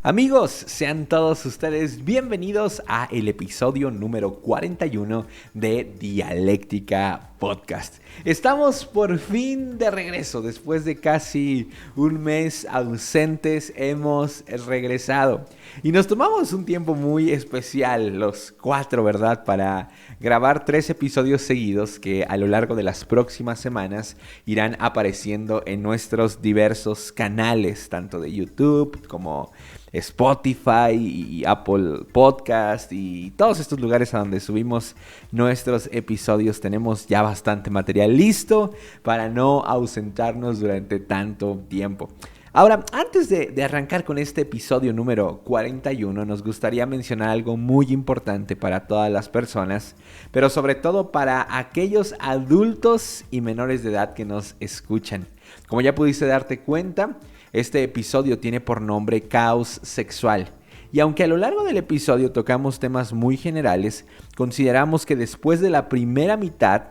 Amigos, sean todos ustedes bienvenidos a el episodio número 41 de Dialéctica Podcast. Estamos por fin de regreso, después de casi un mes ausentes hemos regresado. Y nos tomamos un tiempo muy especial, los 4, ¿verdad? Para grabar 3 episodios seguidos que a lo largo de las próximas semanas irán apareciendo en nuestros diversos canales, tanto de YouTube como Spotify y Apple Podcast y todos estos lugares a donde subimos nuestros episodios. Tenemos ya bastante material listo para no ausentarnos durante tanto tiempo. Ahora, antes de arrancar con este episodio número 41, nos gustaría mencionar algo muy importante para todas las personas, pero sobre todo para aquellos adultos y menores de edad que nos escuchan. Como ya pudiste darte cuenta, este episodio tiene por nombre Caos Sexual. Y aunque a lo largo del episodio tocamos temas muy generales, consideramos que después de la primera mitad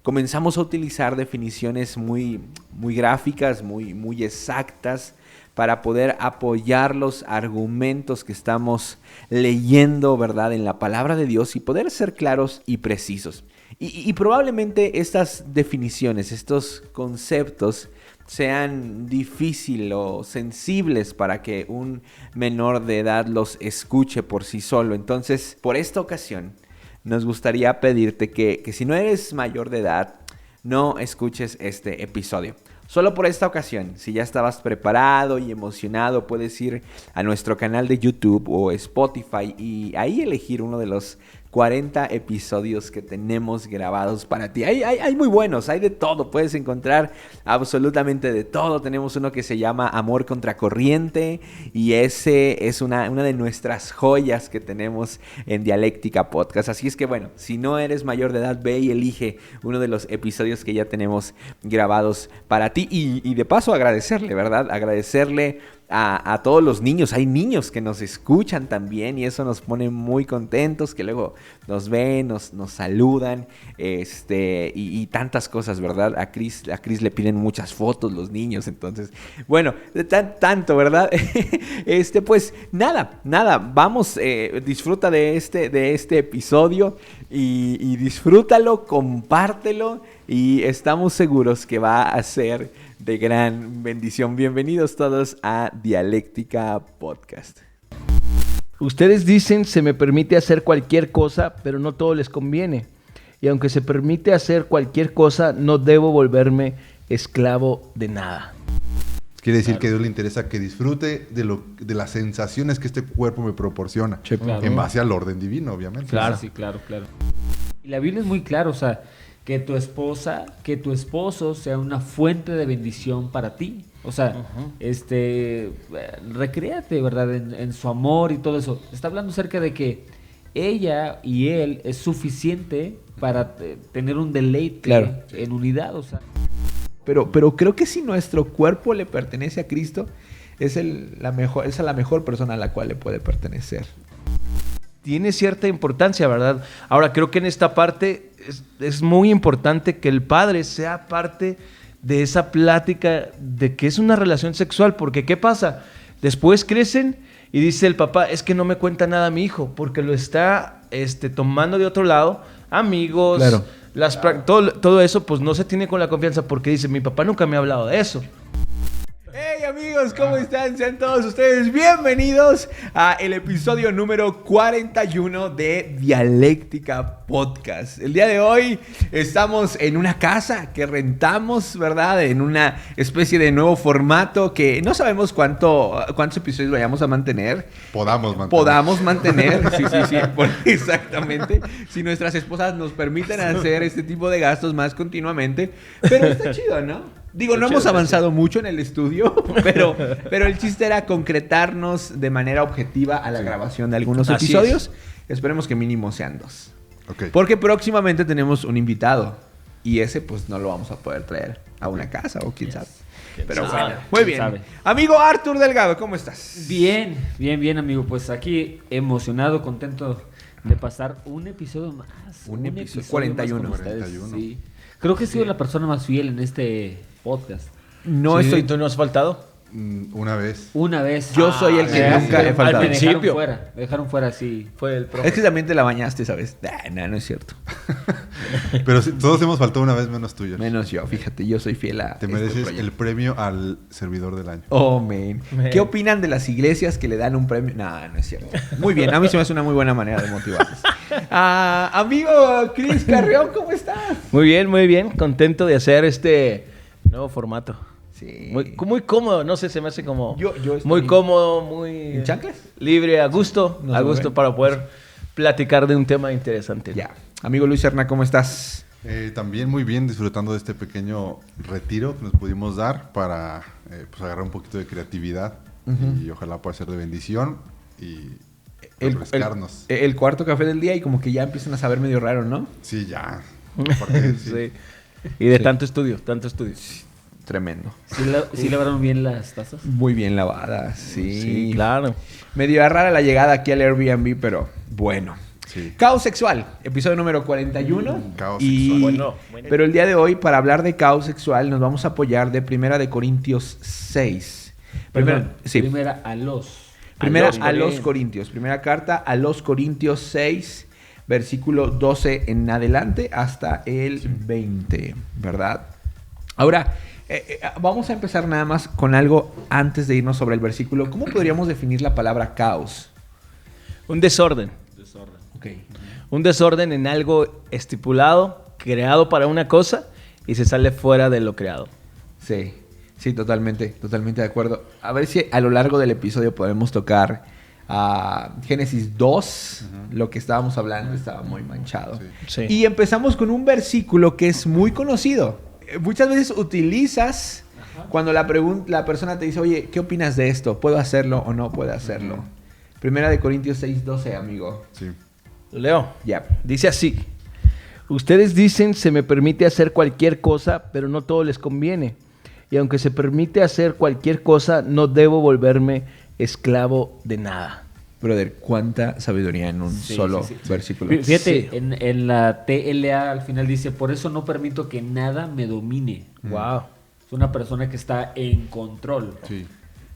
comenzamos a utilizar definiciones muy gráficas, muy exactas, para poder apoyar los argumentos que estamos leyendo, ¿verdad?, en la palabra de Dios y poder ser claros y precisos. Y probablemente estas definiciones, estos conceptos, sean difíciles o sensibles para que un menor de edad los escuche por sí solo. Entonces, por esta ocasión, nos gustaría pedirte que si no eres mayor de edad, no escuches este episodio. Solo por esta ocasión, si ya estabas preparado y emocionado, puedes ir a nuestro canal de YouTube o Spotify y ahí elegir uno de los 40 episodios que tenemos grabados para ti. Hay muy buenos, hay de todo, puedes encontrar absolutamente de todo. Tenemos uno que se llama Amor Contracorriente y ese es una de nuestras joyas que tenemos en Dialéctica Podcast. Así es que bueno, si no eres mayor de edad, ve y elige uno de los episodios que ya tenemos grabados para ti y de paso agradecerle, ¿verdad? Agradecerle a todos los niños. Hay niños que nos escuchan también y eso nos pone muy contentos, que luego nos ven, nos saludan, y tantas cosas, ¿verdad? A Chris le piden muchas fotos los niños, entonces, bueno, tanto, ¿verdad? Pues nada, vamos, disfruta de este episodio y disfrútalo, compártelo y estamos seguros que va a ser de gran bendición. Bienvenidos todos a Dialéctica Podcast. Ustedes dicen, se me permite hacer cualquier cosa, pero no todo les conviene. Y aunque se permite hacer cualquier cosa, no debo volverme esclavo de nada. Quiere decir que a Dios le interesa que disfrute de las sensaciones que este cuerpo me proporciona. Sí, claro. En base al orden divino, obviamente. Claro. Sí, claro. Y la Biblia es muy clara, o sea, que tu esposa, que tu esposo sea una fuente de bendición para ti. O sea, recréate, ¿verdad? En su amor y todo eso. Está hablando acerca de que ella y él es suficiente para tener un deleite en unidad, o sea. Pero creo que si nuestro cuerpo le pertenece a Cristo, es la mejor persona a la cual le puede pertenecer. Tiene cierta importancia, ¿verdad? Ahora, creo que en esta parte es muy importante que el padre sea parte de esa plática de que es una relación sexual, porque ¿qué pasa? Después crecen y dice el papá, es que no me cuenta nada mi hijo, porque lo está tomando de otro lado, amigos, claro. Todo eso, pues no se tiene con la confianza, porque dice, mi papá nunca me ha hablado de eso. Hey amigos, ¿cómo están? Sean todos ustedes bienvenidos a el episodio número 41 de Dialéctica Podcast. El día de hoy estamos en una casa que rentamos, ¿verdad? En una especie de nuevo formato que no sabemos cuántos episodios vayamos a mantener. Podamos mantener, sí, exactamente. Si nuestras esposas nos permiten hacer este tipo de gastos más continuamente. Pero está chido, ¿no? Digo, no hemos avanzado mucho en el estudio, pero el chiste era concretarnos de manera objetiva a la grabación de algunos episodios. Esperemos que mínimo sean 2. Okay. Porque próximamente tenemos un invitado y ese pues no lo vamos a poder traer a una casa o quién sabe. Pero bueno, muy bien. Amigo Arthur Delgado, ¿cómo estás? Bien, amigo. Pues aquí emocionado, contento de pasar un episodio más. Un episodio 41. Sí. Creo que he sido la persona más fiel en este podcast. ¿Tú no has faltado? Una vez. Una vez. Yo soy el que nunca he faltado. Me principio. dejaron fuera, sí. Fue el profe. Es que también te la bañaste, ¿sabes? No es cierto. Pero sí, todos hemos faltado una vez menos tú, George. Menos yo, fíjate, yo soy fiel a Te este mereces proyecto. el premio al servidor del año. Oh, man. Man. ¿Qué opinan de las iglesias que le dan un premio? No es cierto. Muy bien, a mí se me hace una muy buena manera de motivarlos. Amigo Chris Carrión, ¿cómo estás? Muy bien. Contento de hacer este nuevo formato. Sí. Muy cómodo, no sé, se me hace como Yo estoy muy cómodo, muy ¿En chanclas? libre, a gusto, No se mueven. para poder platicar de un tema interesante. Ya. Amigo Luis Serna, ¿cómo estás? También muy bien, disfrutando de este pequeño retiro que nos pudimos dar para pues agarrar un poquito de creatividad y ojalá pueda ser de bendición y refrescarnos. El cuarto café del día y como que ya empiezan a saber medio raro, ¿no? Sí, ya. Aparte, sí. Sí. Y de Sí. tanto estudio. Tremendo. ¿Sí lavaron bien las tazas? Muy bien lavadas, sí. Sí, claro. Medio rara la llegada aquí al Airbnb, pero bueno. Sí. Caos sexual, episodio número 41. Caos Y- sexual. Bueno. Pero el día de hoy, para hablar de caos sexual, nos vamos a apoyar de Primera de Corintios 6. Perdón, Sí. Primera a los. Primera los a los Corintios. Corintios. Primera carta a los Corintios 6, versículo 12 en adelante hasta el 20, ¿verdad? Ahora, vamos a empezar nada más con algo antes de irnos sobre el versículo. ¿Cómo podríamos definir la palabra caos? Un desorden. Ok. Un desorden en algo estipulado, creado para una cosa y se sale fuera de lo creado. Sí, sí, totalmente de acuerdo. A ver si a lo largo del episodio podemos tocar Génesis 2, lo que estábamos hablando estaba muy manchado. Sí. Y empezamos con un versículo que es muy conocido. Muchas veces utilizas cuando la persona te dice, oye, ¿qué opinas de esto? ¿Puedo hacerlo o no puedo hacerlo? Primera de Corintios 6:12, amigo. Sí. Leo. Ya. Dice así. Ustedes dicen se me permite hacer cualquier cosa, pero no todo les conviene. Y aunque se permite hacer cualquier cosa, no debo volverme esclavo de nada. Brother, cuánta sabidoría en un Sí, solo sí, sí. versículo. Fíjate, Sí. en la TLA al final dice, por eso no permito que nada me domine. Wow. Es una persona que está en control. Sí.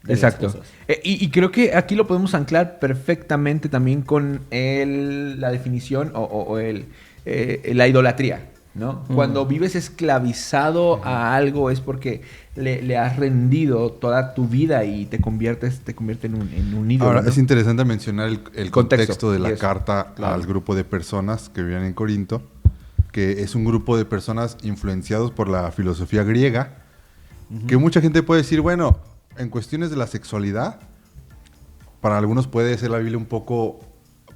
de las Exacto. cosas. Y creo que aquí lo podemos anclar perfectamente también con la definición o la idolatría, ¿no? Cuando vives esclavizado a algo es porque le has rendido toda tu vida y te convierte en un ídolo. Ahora, ¿no? es interesante mencionar el contexto de la Yes. carta Claro. al grupo de personas que vivían en Corinto, que es un grupo de personas influenciados por la filosofía griega, que mucha gente puede decir, bueno, en cuestiones de la sexualidad, para algunos puede ser la Biblia un poco,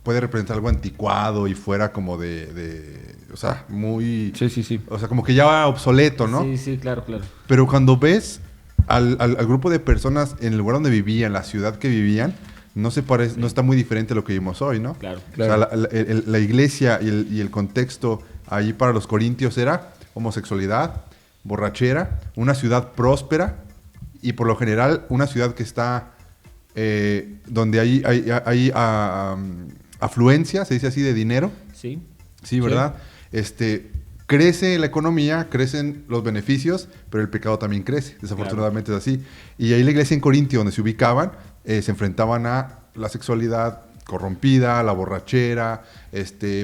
puede representar algo anticuado y fuera como o sea, muy... Sí. O sea, como que ya va obsoleto, ¿no? Sí, sí, claro. Pero cuando ves al grupo de personas en el lugar donde vivían, la ciudad que vivían, no está muy diferente a lo que vimos hoy, ¿no? Claro. O sea, la iglesia y el contexto allí para los corintios era homosexualidad, borrachera, una ciudad próspera y por lo general una ciudad que está donde hay afluencia, se dice así, de dinero. Sí. Sí, ¿verdad? Crece la economía, crecen los beneficios, pero el pecado también crece. Desafortunadamente es así. Y ahí la iglesia en Corintio, donde se ubicaban, se enfrentaban a la sexualidad corrompida, la borrachera,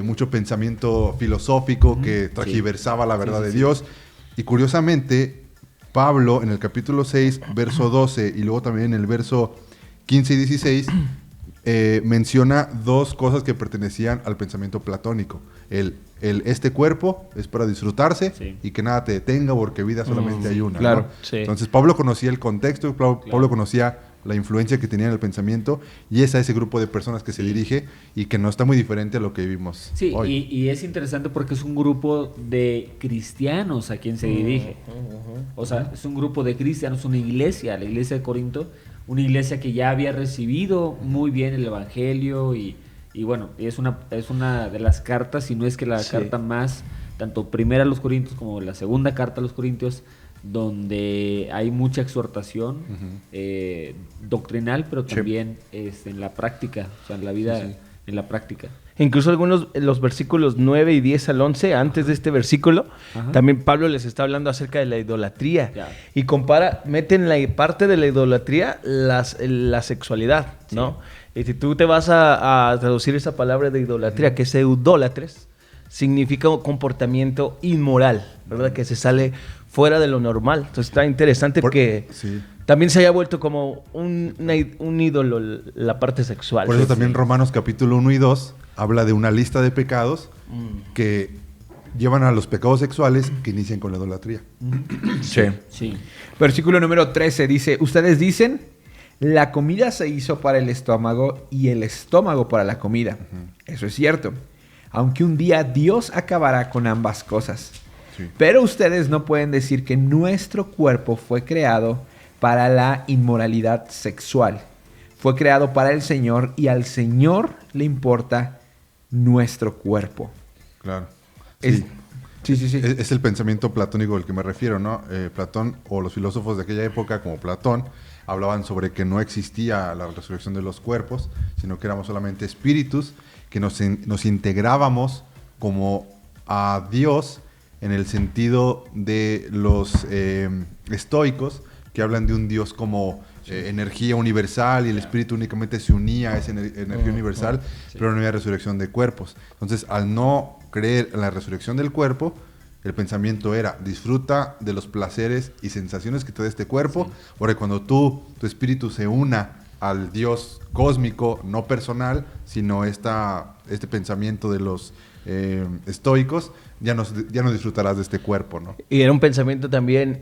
mucho pensamiento filosófico que transgiversaba la verdad de Dios. Y curiosamente, Pablo en el capítulo 6, verso 12, y luego también en el verso 15 y 16, menciona dos cosas que pertenecían al pensamiento platónico. Este cuerpo es para disfrutarse y que nada te detenga porque vida solamente hay una. claro. ¿no? Sí. Entonces Pablo conocía el contexto, Pablo conocía la influencia que tenía en el pensamiento y es a ese grupo de personas que se dirige y que no está muy diferente a lo que vivimos Sí, hoy. y es interesante porque es un grupo de cristianos a quien se dirige. O sea, es un grupo de cristianos, una iglesia, la iglesia de Corinto, una iglesia que ya había recibido muy bien el evangelio y bueno, es una de las cartas, si no es que la carta más, tanto primera a los Corintios como la segunda carta a los Corintios, donde hay mucha exhortación doctrinal, pero también en la práctica, o sea, en la vida en la práctica. Incluso los versículos 9 y 10 al 11, antes de este versículo, Ajá. también Pablo les está hablando acerca de la idolatría. Ya. Y mete en la parte de la idolatría la sexualidad, ¿no? Y si tú te vas a traducir esa palabra de idolatría, que es eudólatres, significa un comportamiento inmoral, ¿verdad? Que se sale fuera de lo normal. Entonces está interesante que Sí. también se haya vuelto como un ídolo la parte sexual. Por eso también Romanos capítulo 1 y 2 habla de una lista de pecados que llevan a los pecados sexuales que inician con la idolatría. Sí. Sí. Versículo número 13 dice, ustedes dicen, la comida se hizo para el estómago y el estómago para la comida. Eso es cierto. Aunque un día Dios acabará con ambas cosas. Sí. Pero ustedes no pueden decir que nuestro cuerpo fue creado para la inmoralidad sexual. Fue creado para el Señor y al Señor le importa nuestro cuerpo. Claro. Es- Sí, sí, sí. Es el pensamiento platónico al que me refiero, ¿no? Platón o los filósofos de aquella época, como Platón, hablaban sobre que no existía la resurrección de los cuerpos, sino que éramos solamente espíritus, que nos integrábamos como a Dios en el sentido de los estoicos, que hablan de un Dios como energía universal y el espíritu únicamente se unía a esa energía universal, pero no había resurrección de cuerpos. Entonces, al no creer en la resurrección del cuerpo, el pensamiento era, disfruta de los placeres y sensaciones que te da este cuerpo, porque cuando tu espíritu se una al Dios cósmico, no personal, sino este pensamiento de los estoicos, ya no disfrutarás de este cuerpo, ¿no? Y era un pensamiento también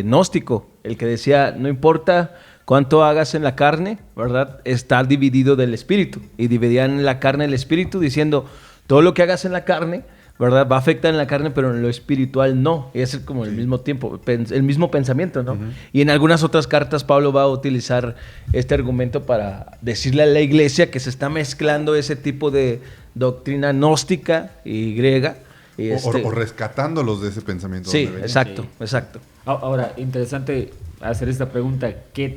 gnóstico, el que decía, no importa cuánto hagas en la carne, ¿verdad? Está dividido del espíritu. Y dividían la carne del espíritu diciendo, todo lo que hagas en la carne, ¿verdad? Va a afectar en la carne, pero en lo espiritual no. Y es como el mismo tiempo, el mismo pensamiento, ¿no? Y en algunas otras cartas Pablo va a utilizar este argumento para decirle a la iglesia que se está mezclando ese tipo de doctrina gnóstica y griega. Y O rescatándolos de ese pensamiento. sí, donde venían. exacto, Sí. exacto. Ahora, interesante hacer esta pregunta. ¿Qué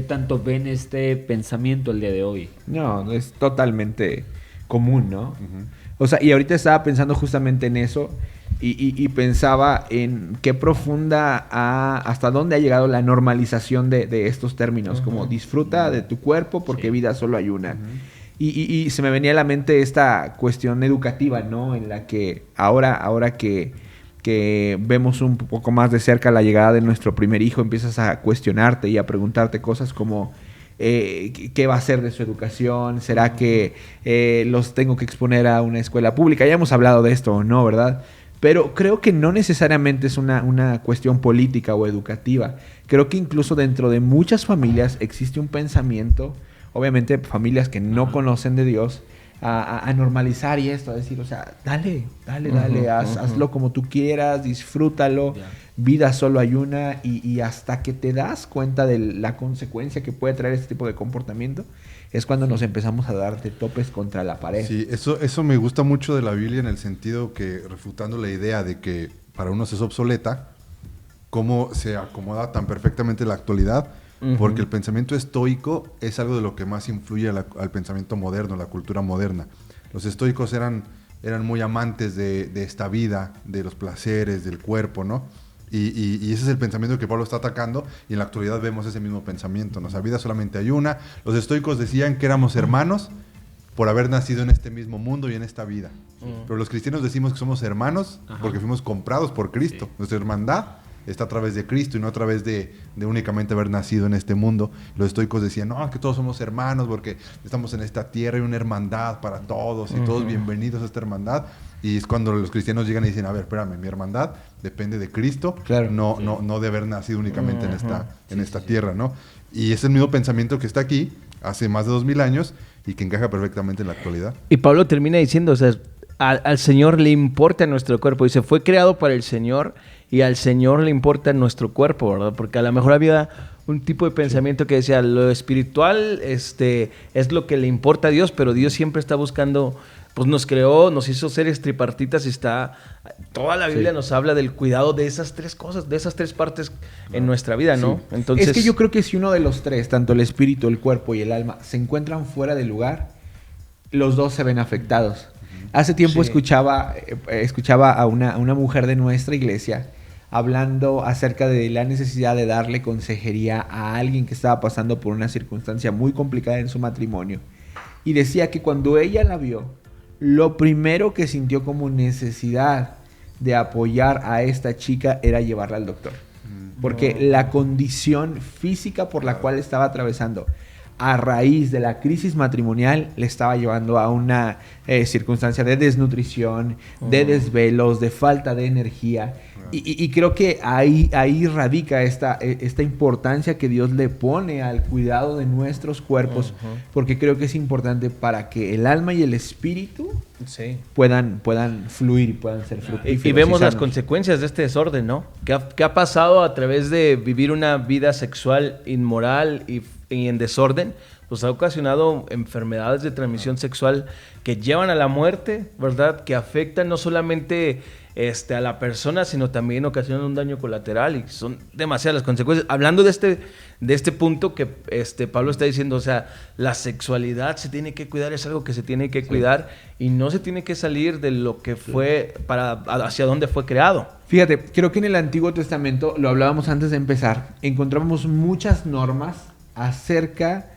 tanto ven este pensamiento el día de hoy? No, es totalmente común, ¿no? O sea, y ahorita estaba pensando justamente en eso y pensaba en qué profunda hasta dónde ha llegado la normalización de estos términos, como disfruta de tu cuerpo porque vida solo hay una. Y se me venía a la mente esta cuestión educativa, ¿no? En la que ahora que vemos un poco más de cerca la llegada de nuestro primer hijo, empiezas a cuestionarte y a preguntarte cosas como ¿qué va a ser de su educación? ¿Será que los tengo que exponer a una escuela pública? Ya hemos hablado de esto, ¿no? ¿Verdad? Pero creo que no necesariamente es una cuestión política o educativa. Creo que incluso dentro de muchas familias existe un pensamiento, obviamente familias que no conocen de Dios, a normalizar y esto, a decir, o sea, dale, hazlo como tú quieras, disfrútalo, vida solo hay una, y hasta que te das cuenta de la consecuencia que puede traer este tipo de comportamiento, es cuando nos empezamos a dar de topes contra la pared. Sí, eso me gusta mucho de la Biblia en el sentido que, refutando la idea de que para unos es obsoleta, cómo se acomoda tan perfectamente la actualidad, porque el pensamiento estoico es algo de lo que más influye al pensamiento moderno, a la cultura moderna. Los estoicos eran muy amantes de esta vida, de los placeres, del cuerpo, ¿no? Y ese es el pensamiento que Pablo está atacando, y en la actualidad vemos ese mismo pensamiento. Nuestra vida solamente hay una. Los estoicos decían que éramos hermanos por haber nacido en este mismo mundo y en esta vida. Pero los cristianos decimos que somos hermanos porque fuimos comprados por Cristo. Nuestra hermandad está a través de Cristo y no a través de únicamente haber nacido en este mundo. Los estoicos decían, no, que todos somos hermanos porque estamos en esta tierra y una hermandad para todos y todos bienvenidos a esta hermandad. Y es cuando los cristianos llegan y dicen, a ver, espérame, mi hermandad depende de Cristo, Claro. no de haber nacido únicamente en esta tierra, ¿no? Y es el mismo pensamiento que está aquí hace más de 2000 años y que encaja perfectamente en la actualidad. Y Pablo termina diciendo, o sea, al Señor le importa nuestro cuerpo. Dice, fue creado para el Señor y al Señor le importa nuestro cuerpo, ¿verdad? Porque a lo mejor había un tipo de pensamiento que decía, lo espiritual es lo que le importa a Dios, pero Dios siempre está buscando, pues nos creó, nos hizo seres tripartitas y toda la Biblia nos habla del cuidado de esas tres cosas, de esas tres partes en nuestra vida, ¿no? Sí. Entonces, es que yo creo que si uno de los tres, tanto el espíritu, el cuerpo y el alma, se encuentran fuera de lugar, los dos se ven afectados. Hace tiempo Sí. escuchaba a una mujer de nuestra iglesia hablando acerca de la necesidad de darle consejería a alguien que estaba pasando por una circunstancia muy complicada en su matrimonio. Y decía que cuando ella la vio, lo primero que sintió como necesidad de apoyar a esta chica era llevarla al doctor. Porque la condición física por la cual estaba atravesando a raíz de la crisis matrimonial le estaba llevando a una circunstancia de desnutrición, de desvelos, de falta de energía. Y creo que ahí radica esta importancia que Dios le pone al cuidado de nuestros cuerpos, porque creo que es importante para que el alma y el espíritu Sí. puedan fluir y puedan ser fructíferos. Y vemos las sanos. consecuencias de este desorden, ¿no? ¿Qué ha pasado a través de vivir una vida sexual inmoral y en desorden? Pues ha ocasionado enfermedades de transmisión sexual que llevan a la muerte, ¿verdad? Que afectan no solamente a la persona, sino también ocasionan un daño colateral y son demasiadas las consecuencias. Hablando de este punto que Pablo está diciendo, o sea, la sexualidad se tiene que cuidar, es algo que se tiene que cuidar y no se tiene que salir de lo que fue hacia dónde fue creado. Fíjate, creo que en el Antiguo Testamento, lo hablábamos antes de empezar, encontramos muchas normas acerca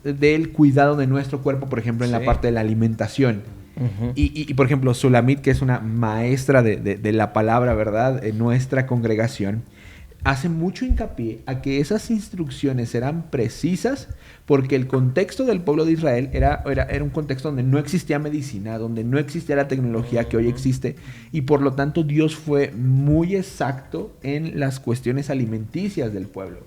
del cuidado de nuestro cuerpo, por ejemplo, en la Sí. parte de la alimentación. Uh-huh. Y, por ejemplo, Sulamit, que es una maestra de la palabra, ¿verdad? En nuestra congregación, hace mucho hincapié a que esas instrucciones eran precisas porque el contexto del pueblo de Israel era un contexto donde no existía medicina, donde no existía la tecnología que hoy existe, y por lo tanto Dios fue muy exacto en las cuestiones alimenticias del pueblo.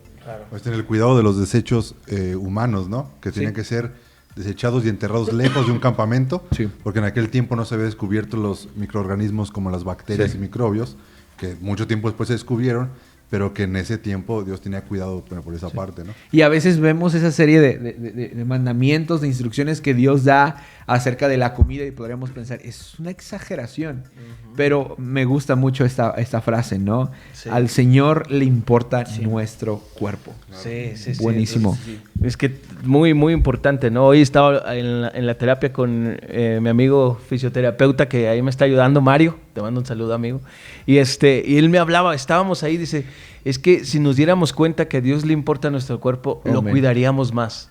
Pues en el cuidado de los desechos humanos, ¿no? Que tenían que ser desechados y enterrados lejos de un campamento, Sí. porque en aquel tiempo no se había descubierto los microorganismos como las bacterias Sí. y microbios, que mucho tiempo después se descubrieron, pero que en ese tiempo Dios tenía cuidado por esa parte, ¿no? Y a veces vemos esa serie de mandamientos, de instrucciones que Dios da acerca de la comida y podríamos pensar, es una exageración. Pero me gusta mucho esta frase, ¿no? Sí. Al Señor le importa nuestro cuerpo. Sí. Buenísimo. Es que muy, muy importante, ¿no? Hoy estaba en la terapia con mi amigo fisioterapeuta que ahí me está ayudando, Mario. Te mando un saludo, amigo. Y él me hablaba, estábamos ahí, dice, es que si nos diéramos cuenta que a Dios le importa nuestro cuerpo, lo Amén. cuidaríamos más.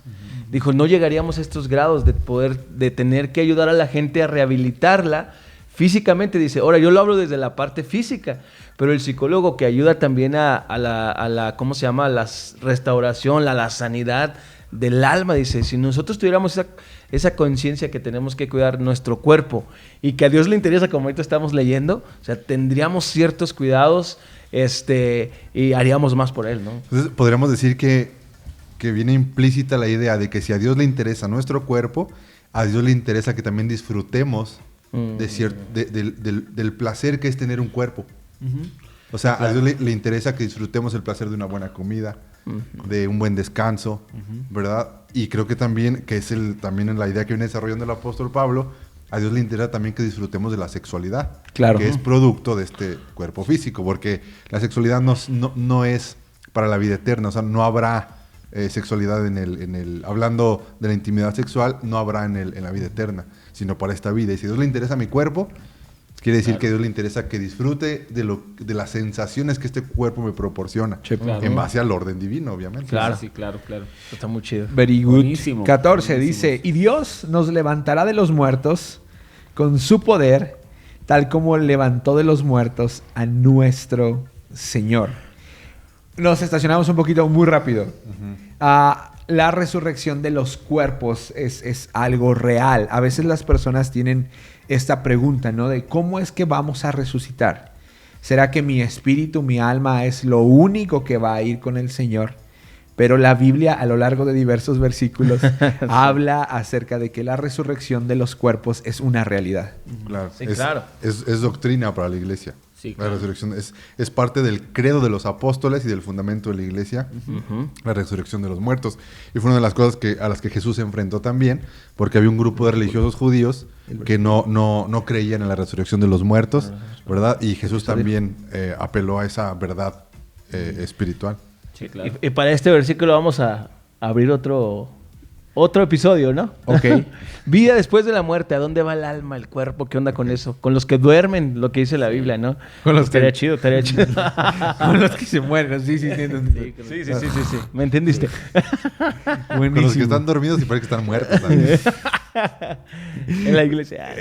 Dijo, no llegaríamos a estos grados de tener que ayudar a la gente a rehabilitarla físicamente. Dice, ahora yo lo hablo desde la parte física, pero el psicólogo que ayuda también a la ¿cómo se llama? A la restauración, a la sanidad del alma. Dice, si nosotros tuviéramos esa conciencia que tenemos que cuidar nuestro cuerpo y que a Dios le interesa, como ahorita estamos leyendo, o sea, tendríamos ciertos cuidados y haríamos más por él, ¿no? Entonces, podríamos decir que viene implícita la idea de que si a Dios le interesa nuestro cuerpo, a Dios le interesa que también disfrutemos del placer que es tener un cuerpo. O sea, a Dios le interesa que disfrutemos el placer de una buena comida, de un buen descanso, ¿verdad? Y creo que también, que es también en la idea que viene desarrollando el apóstol Pablo, a Dios le interesa también que disfrutemos de la sexualidad, Claro. que es producto de este cuerpo físico, porque la sexualidad no es para la vida eterna, o sea, no habrá sexualidad hablando de la intimidad sexual, no habrá en la vida eterna, sino para esta vida. Y si a Dios le interesa mi cuerpo, quiere decir que a Dios le interesa que disfrute de las sensaciones que este cuerpo me proporciona, Sí, claro. en base al orden divino, obviamente. Claro. Sí, claro. Está muy chido. Very good. Buenísimo. 14 Buenísimo. dice, y Dios nos levantará de los muertos con su poder, tal como levantó de los muertos a nuestro Señor. Nos estacionamos un poquito muy rápido. La resurrección de los cuerpos es algo real. A veces las personas tienen esta pregunta, ¿no? De cómo es que vamos a resucitar. ¿Será que mi espíritu, mi alma es lo único que va a ir con el Señor? Pero la Biblia, a lo largo de diversos versículos, habla acerca de que la resurrección de los cuerpos es una realidad. Claro. Sí, claro. Es doctrina para la iglesia. Sí, La claro. resurrección es parte del credo de los apóstoles y del fundamento de la iglesia, la resurrección de los muertos. Y fue una de las cosas a las que Jesús se enfrentó también, porque había un grupo de religiosos judíos que no creían en la resurrección de los muertos, ¿verdad? Y Jesús también apeló a esa verdad espiritual. Sí, claro. Y para este versículo vamos a abrir otro otro episodio, ¿no? Ok. Vida después de la muerte. ¿A dónde va el alma, el cuerpo? ¿Qué onda con eso? Con los que duermen, lo que dice la Biblia, ¿no? Con los estaría que- chido, estaría chido. Con los que se mueren, sí, entiendo. Sí. ¿Me entendiste? Con los que están dormidos y parece que están muertos también. En la iglesia.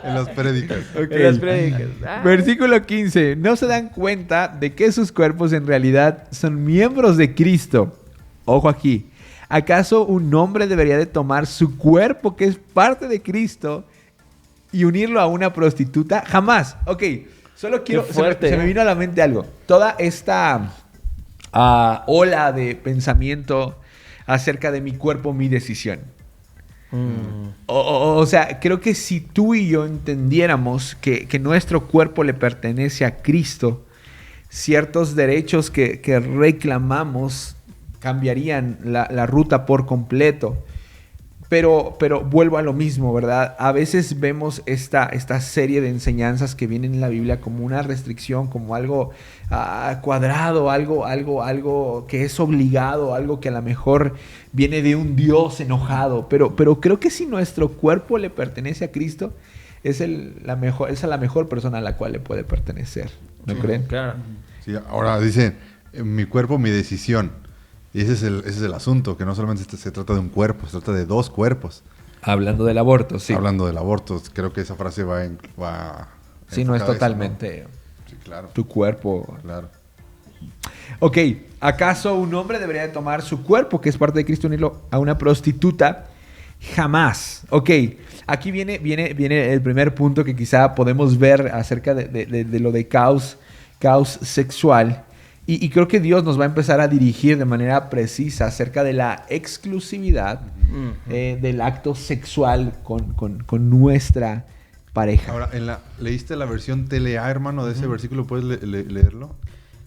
En las prédicas. Ok. En las prédicas. Versículo 15. No se dan cuenta de que sus cuerpos en realidad son miembros de Cristo. Ojo aquí. ¿Acaso un hombre debería de tomar su cuerpo, que es parte de Cristo, y unirlo a una prostituta? Jamás. Ok. Solo quiero... fuerte, se me vino a la mente algo. Toda esta ola de pensamiento acerca de mi cuerpo, mi decisión. O sea, creo que si tú y yo entendiéramos que nuestro cuerpo le pertenece a Cristo, ciertos derechos que reclamamos cambiarían la ruta por completo. Pero vuelvo a lo mismo, ¿verdad? A veces vemos esta serie de enseñanzas que vienen en la Biblia como una restricción, como algo cuadrado, algo que es obligado, algo que a lo mejor viene de un Dios enojado. Pero creo que si nuestro cuerpo le pertenece a Cristo, es la mejor persona a la cual le puede pertenecer. ¿No creen? Claro. Sí, ahora dice, mi cuerpo, mi decisión. Y ese es el asunto, que no solamente se trata de un cuerpo, se trata de dos cuerpos. Hablando del aborto, sí. Hablando del aborto, creo que esa frase va Sí, no es enfocada a eso, totalmente ¿no? Sí, claro. tu cuerpo. Claro. Ok, ¿acaso un hombre debería de tomar su cuerpo, que es parte de Cristo, unirlo a una prostituta? Jamás. Ok, aquí viene el primer punto que quizá podemos ver acerca de lo de caos sexual. Y creo que Dios nos va a empezar a dirigir de manera precisa acerca de la exclusividad del acto sexual con nuestra pareja. Ahora, ¿leíste la versión TLA, hermano, de ese versículo? ¿Puedes leerlo?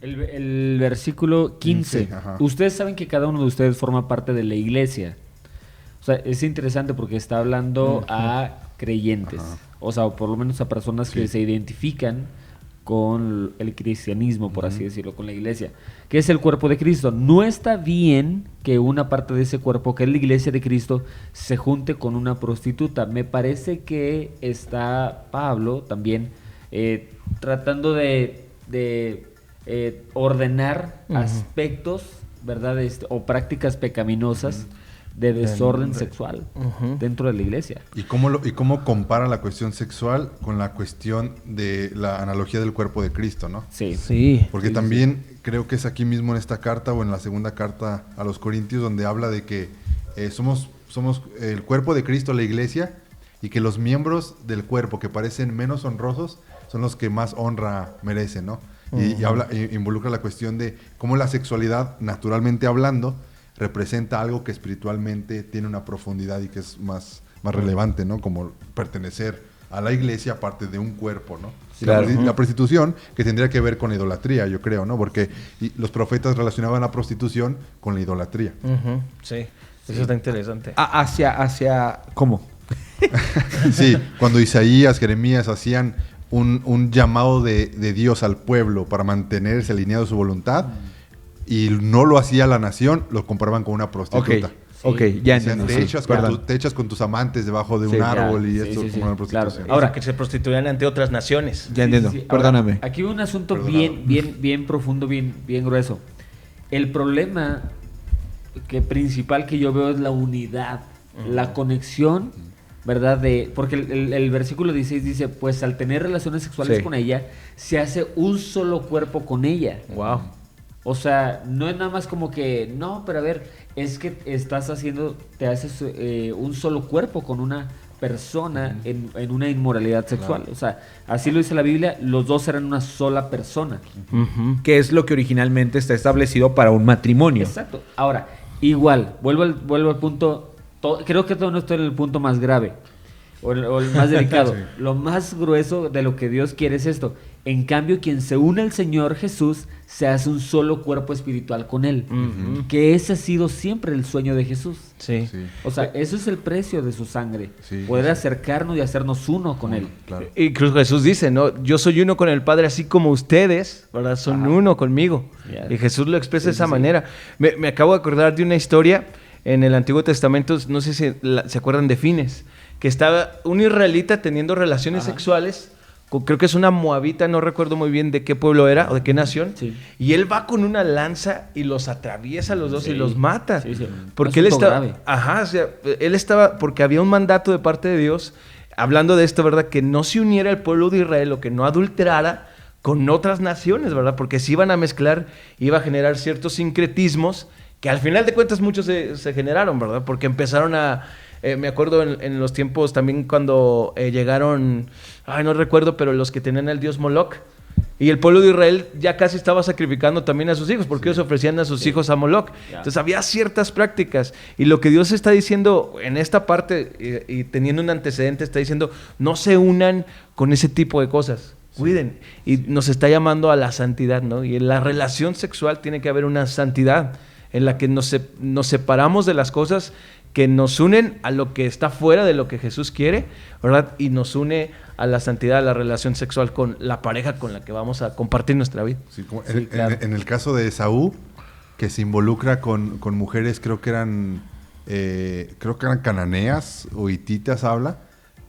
El versículo 15. Ajá. Ustedes saben que cada uno de ustedes forma parte de la iglesia. O sea, es interesante porque está hablando a creyentes. Ajá. O sea, o por lo menos a personas que Sí. se identifican con el cristianismo, por así decirlo, con la iglesia, que es el cuerpo de Cristo. No está bien que una parte de ese cuerpo, que es la iglesia de Cristo, se junte con una prostituta. Me parece que está Pablo también tratando de ordenar aspectos, ¿verdad? O prácticas pecaminosas de desorden sexual dentro de la iglesia. ¿Y cómo compara la cuestión sexual con la cuestión de la analogía del cuerpo de Cristo, no? Sí. Sí. Porque también creo que es aquí mismo en esta carta o en la segunda carta a los Corintios donde habla de que somos el cuerpo de Cristo, la iglesia, y que los miembros del cuerpo que parecen menos honrosos son los que más honra merecen, ¿no? Y involucra la cuestión de cómo la sexualidad, naturalmente hablando, representa algo que espiritualmente tiene una profundidad y que es más relevante, ¿no? Como pertenecer a la iglesia, parte de un cuerpo, ¿no? Y Claro. la prostitución, que tendría que ver con la idolatría, yo creo, ¿no? Porque los profetas relacionaban la prostitución con la idolatría. Sí. Eso está interesante. Hacia ¿cómo? Sí, cuando Isaías, Jeremías hacían un llamado de Dios al pueblo para mantenerse alineado a su voluntad y no lo hacía la nación, lo comparaban con una prostituta. Ok, ya Decían, entiendo. te echas con tus amantes debajo de Sí, un ya. árbol y Sí, esto sí, como sí, una prostitución. claro. Ahora que se prostituían ante otras naciones. Ya entiendo. Ahora, Perdóname. aquí hay un asunto Perdonado. bien profundo, bien grueso. El problema principal que yo veo es la unidad, la conexión, ¿verdad? Porque el versículo 16 dice, pues al tener relaciones sexuales Sí. con ella, se hace un solo cuerpo con ella. Wow. O sea, no es nada más como que, no, pero a ver, es que te haces un solo cuerpo con una persona en una inmoralidad sexual. Claro. O sea, así lo dice la Biblia, los dos eran una sola persona. Que es lo que originalmente está establecido para un matrimonio. Exacto. Ahora, igual, vuelvo al punto, creo que todo no estoy en el punto más grave, o el más delicado. Sí. Lo más grueso de lo que Dios quiere es esto. En cambio, quien se une al Señor Jesús se hace un solo cuerpo espiritual con Él. Que ese ha sido siempre el sueño de Jesús. Sí. Sí, O sea, eso es el precio de su sangre. Sí, Poder sí. acercarnos y hacernos uno con Él. claro. Y incluso Jesús dice, ¿no? Yo soy uno con el Padre, así como ustedes, ¿verdad? Son uno conmigo. Ya. Y Jesús lo expresa de Sí, esa sí, sí. manera. Me acabo de acordar de una historia en el Antiguo Testamento, no sé si se acuerdan de Fines, que estaba un israelita teniendo relaciones sexuales, creo que es una moabita, no recuerdo muy bien de qué pueblo era o de qué nación, Sí. y él va con una lanza y los atraviesa a los dos Sí. y los mata. Sí, sí. Porque él Asunto estaba, grave. o sea, él estaba, porque había un mandato de parte de Dios, hablando de esto, ¿verdad? Que no se uniera el pueblo de Israel o que no adulterara con otras naciones, ¿verdad? Porque si iban a mezclar, iba a generar ciertos sincretismos que al final de cuentas muchos se generaron, ¿verdad? Porque empezaron a... me acuerdo en los tiempos también cuando llegaron, no recuerdo, pero los que tenían al dios Moloch, y el pueblo de Israel ya casi estaba sacrificando también a sus hijos, porque ellos ofrecían a sus hijos a Moloch. Ya. Entonces había ciertas prácticas, y lo que Dios está diciendo en esta parte, y teniendo un antecedente, está diciendo, no se unan con ese tipo de cosas. Cuiden. Y nos está llamando a la santidad, ¿no? Y en la relación sexual tiene que haber una santidad en la que nos separamos de las cosas que nos unen a lo que está fuera de lo que Jesús quiere, ¿verdad? Y nos une a la santidad, a la relación sexual con la pareja con la que vamos a compartir nuestra vida. Sí, como Sí, claro. en el caso de Esaú, que se involucra con mujeres, creo que eran cananeas o hititas, habla,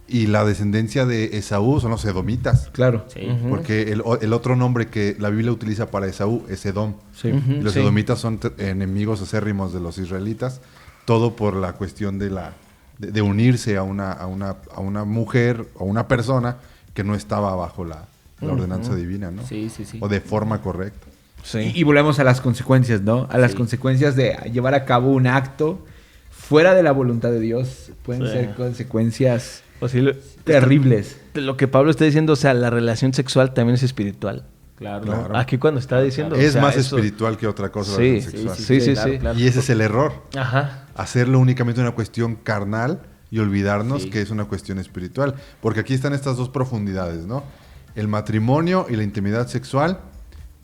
y la descendencia de Esaú son los edomitas. Claro. Sí. Porque el otro nombre que la Biblia utiliza para Esaú es Edom. Sí. Y los Sí. edomitas son enemigos acérrimos de los israelitas, todo por la cuestión de unirse a una mujer o una persona que no estaba bajo la ordenanza divina, ¿no? Sí, sí, sí. O de forma correcta. Sí. Y volvemos a las consecuencias, ¿no? A las Sí. consecuencias de llevar a cabo un acto fuera de la voluntad de Dios. Pueden Sí. ser consecuencias O sea, terribles. lo que Pablo está diciendo, o sea, la relación sexual también es espiritual. Claro. Claro. Aquí cuando está diciendo... Es o sea, más eso- espiritual que otra cosa la Sí, relación sexual. sí, claro, sí. claro. Y ese es el error. Ajá. Hacerlo únicamente una cuestión carnal y olvidarnos Sí. que es una cuestión espiritual. Porque aquí están estas dos profundidades, ¿no? El matrimonio y la intimidad sexual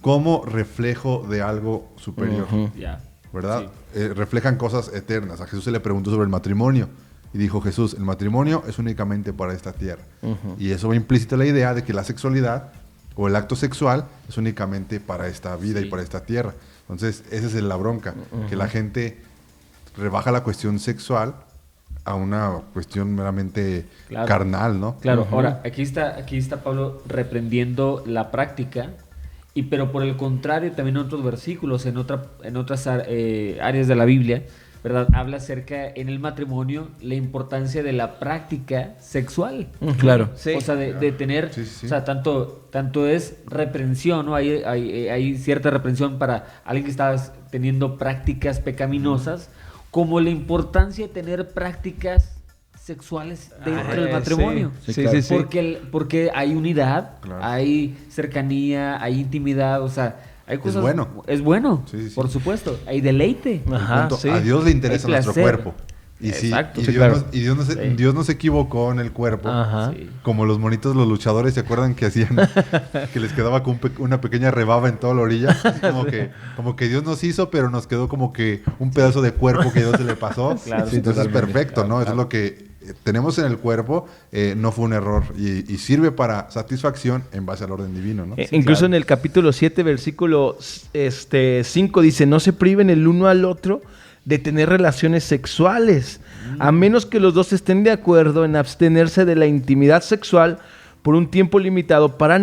como reflejo de algo superior, Ujú. Ya. ¿verdad? Sí. Reflejan cosas eternas. A Jesús se le preguntó sobre el matrimonio y dijo Jesús, el matrimonio es únicamente para esta tierra. Ujú. Y eso va implícito la idea de que la sexualidad o el acto sexual es únicamente para esta vida Sí. y para esta tierra. Entonces, esa es la bronca, que la gente rebaja la cuestión sexual a una cuestión meramente Claro. carnal, ¿no? Claro, ahora, aquí está Pablo reprendiendo la práctica, pero por el contrario, también en otros versículos, en otras áreas de la Biblia, ¿verdad? Habla acerca en el matrimonio la importancia de la práctica sexual. Claro. Sí. O sea, de tener, Sí, sí, sí. o sea, tanto es reprensión, ¿no? Hay cierta reprensión para alguien que está teniendo prácticas pecaminosas, como la importancia de tener prácticas sexuales dentro del matrimonio. Sí, Sí, sí, claro. sí. Porque hay unidad, Claro. hay cercanía, hay intimidad, o sea, hay cosas... bueno. Es bueno, Sí, sí, sí. por supuesto. Hay deleite. Ajá, Punto. sí. A Dios le interesa Hay nuestro placer. cuerpo. Y, sí, Exacto. y Sí, Dios, claro. Sí. Dios no se equivocó en el cuerpo. Ajá. Sí. Como los monitos, los luchadores, ¿se acuerdan que hacían? Que les quedaba con una pequeña rebaba en toda la orilla. Como que Dios nos hizo, pero nos quedó como que un pedazo de cuerpo que Dios se le pasó. Claro, Sí, entonces es totalmente. perfecto, ¿no? Claro, Eso es lo que tenemos en el cuerpo, no fue un error. Y sirve para satisfacción en base al orden divino, ¿no? Incluso claro. en el capítulo 7, versículo 5 dice, no se priven el uno al otro de tener relaciones sexuales, a menos que los dos estén de acuerdo en abstenerse de la intimidad sexual por un tiempo limitado para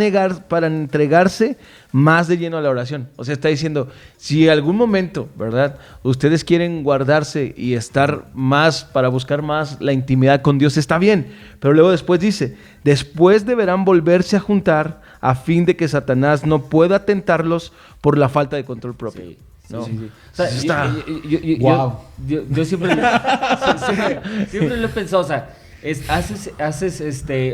entregarse más de lleno a la oración. O sea, está diciendo, si algún momento, ¿verdad? Ustedes quieren guardarse y estar más, para buscar más la intimidad con Dios, está bien. Pero luego después dice, después deberán volverse a juntar a fin de que Satanás no pueda tentarlos por la falta de control propio. Sí, ¿no? sí, sí. O sea, Eso está- Wow. yo siempre, siempre lo he pensado, o sea,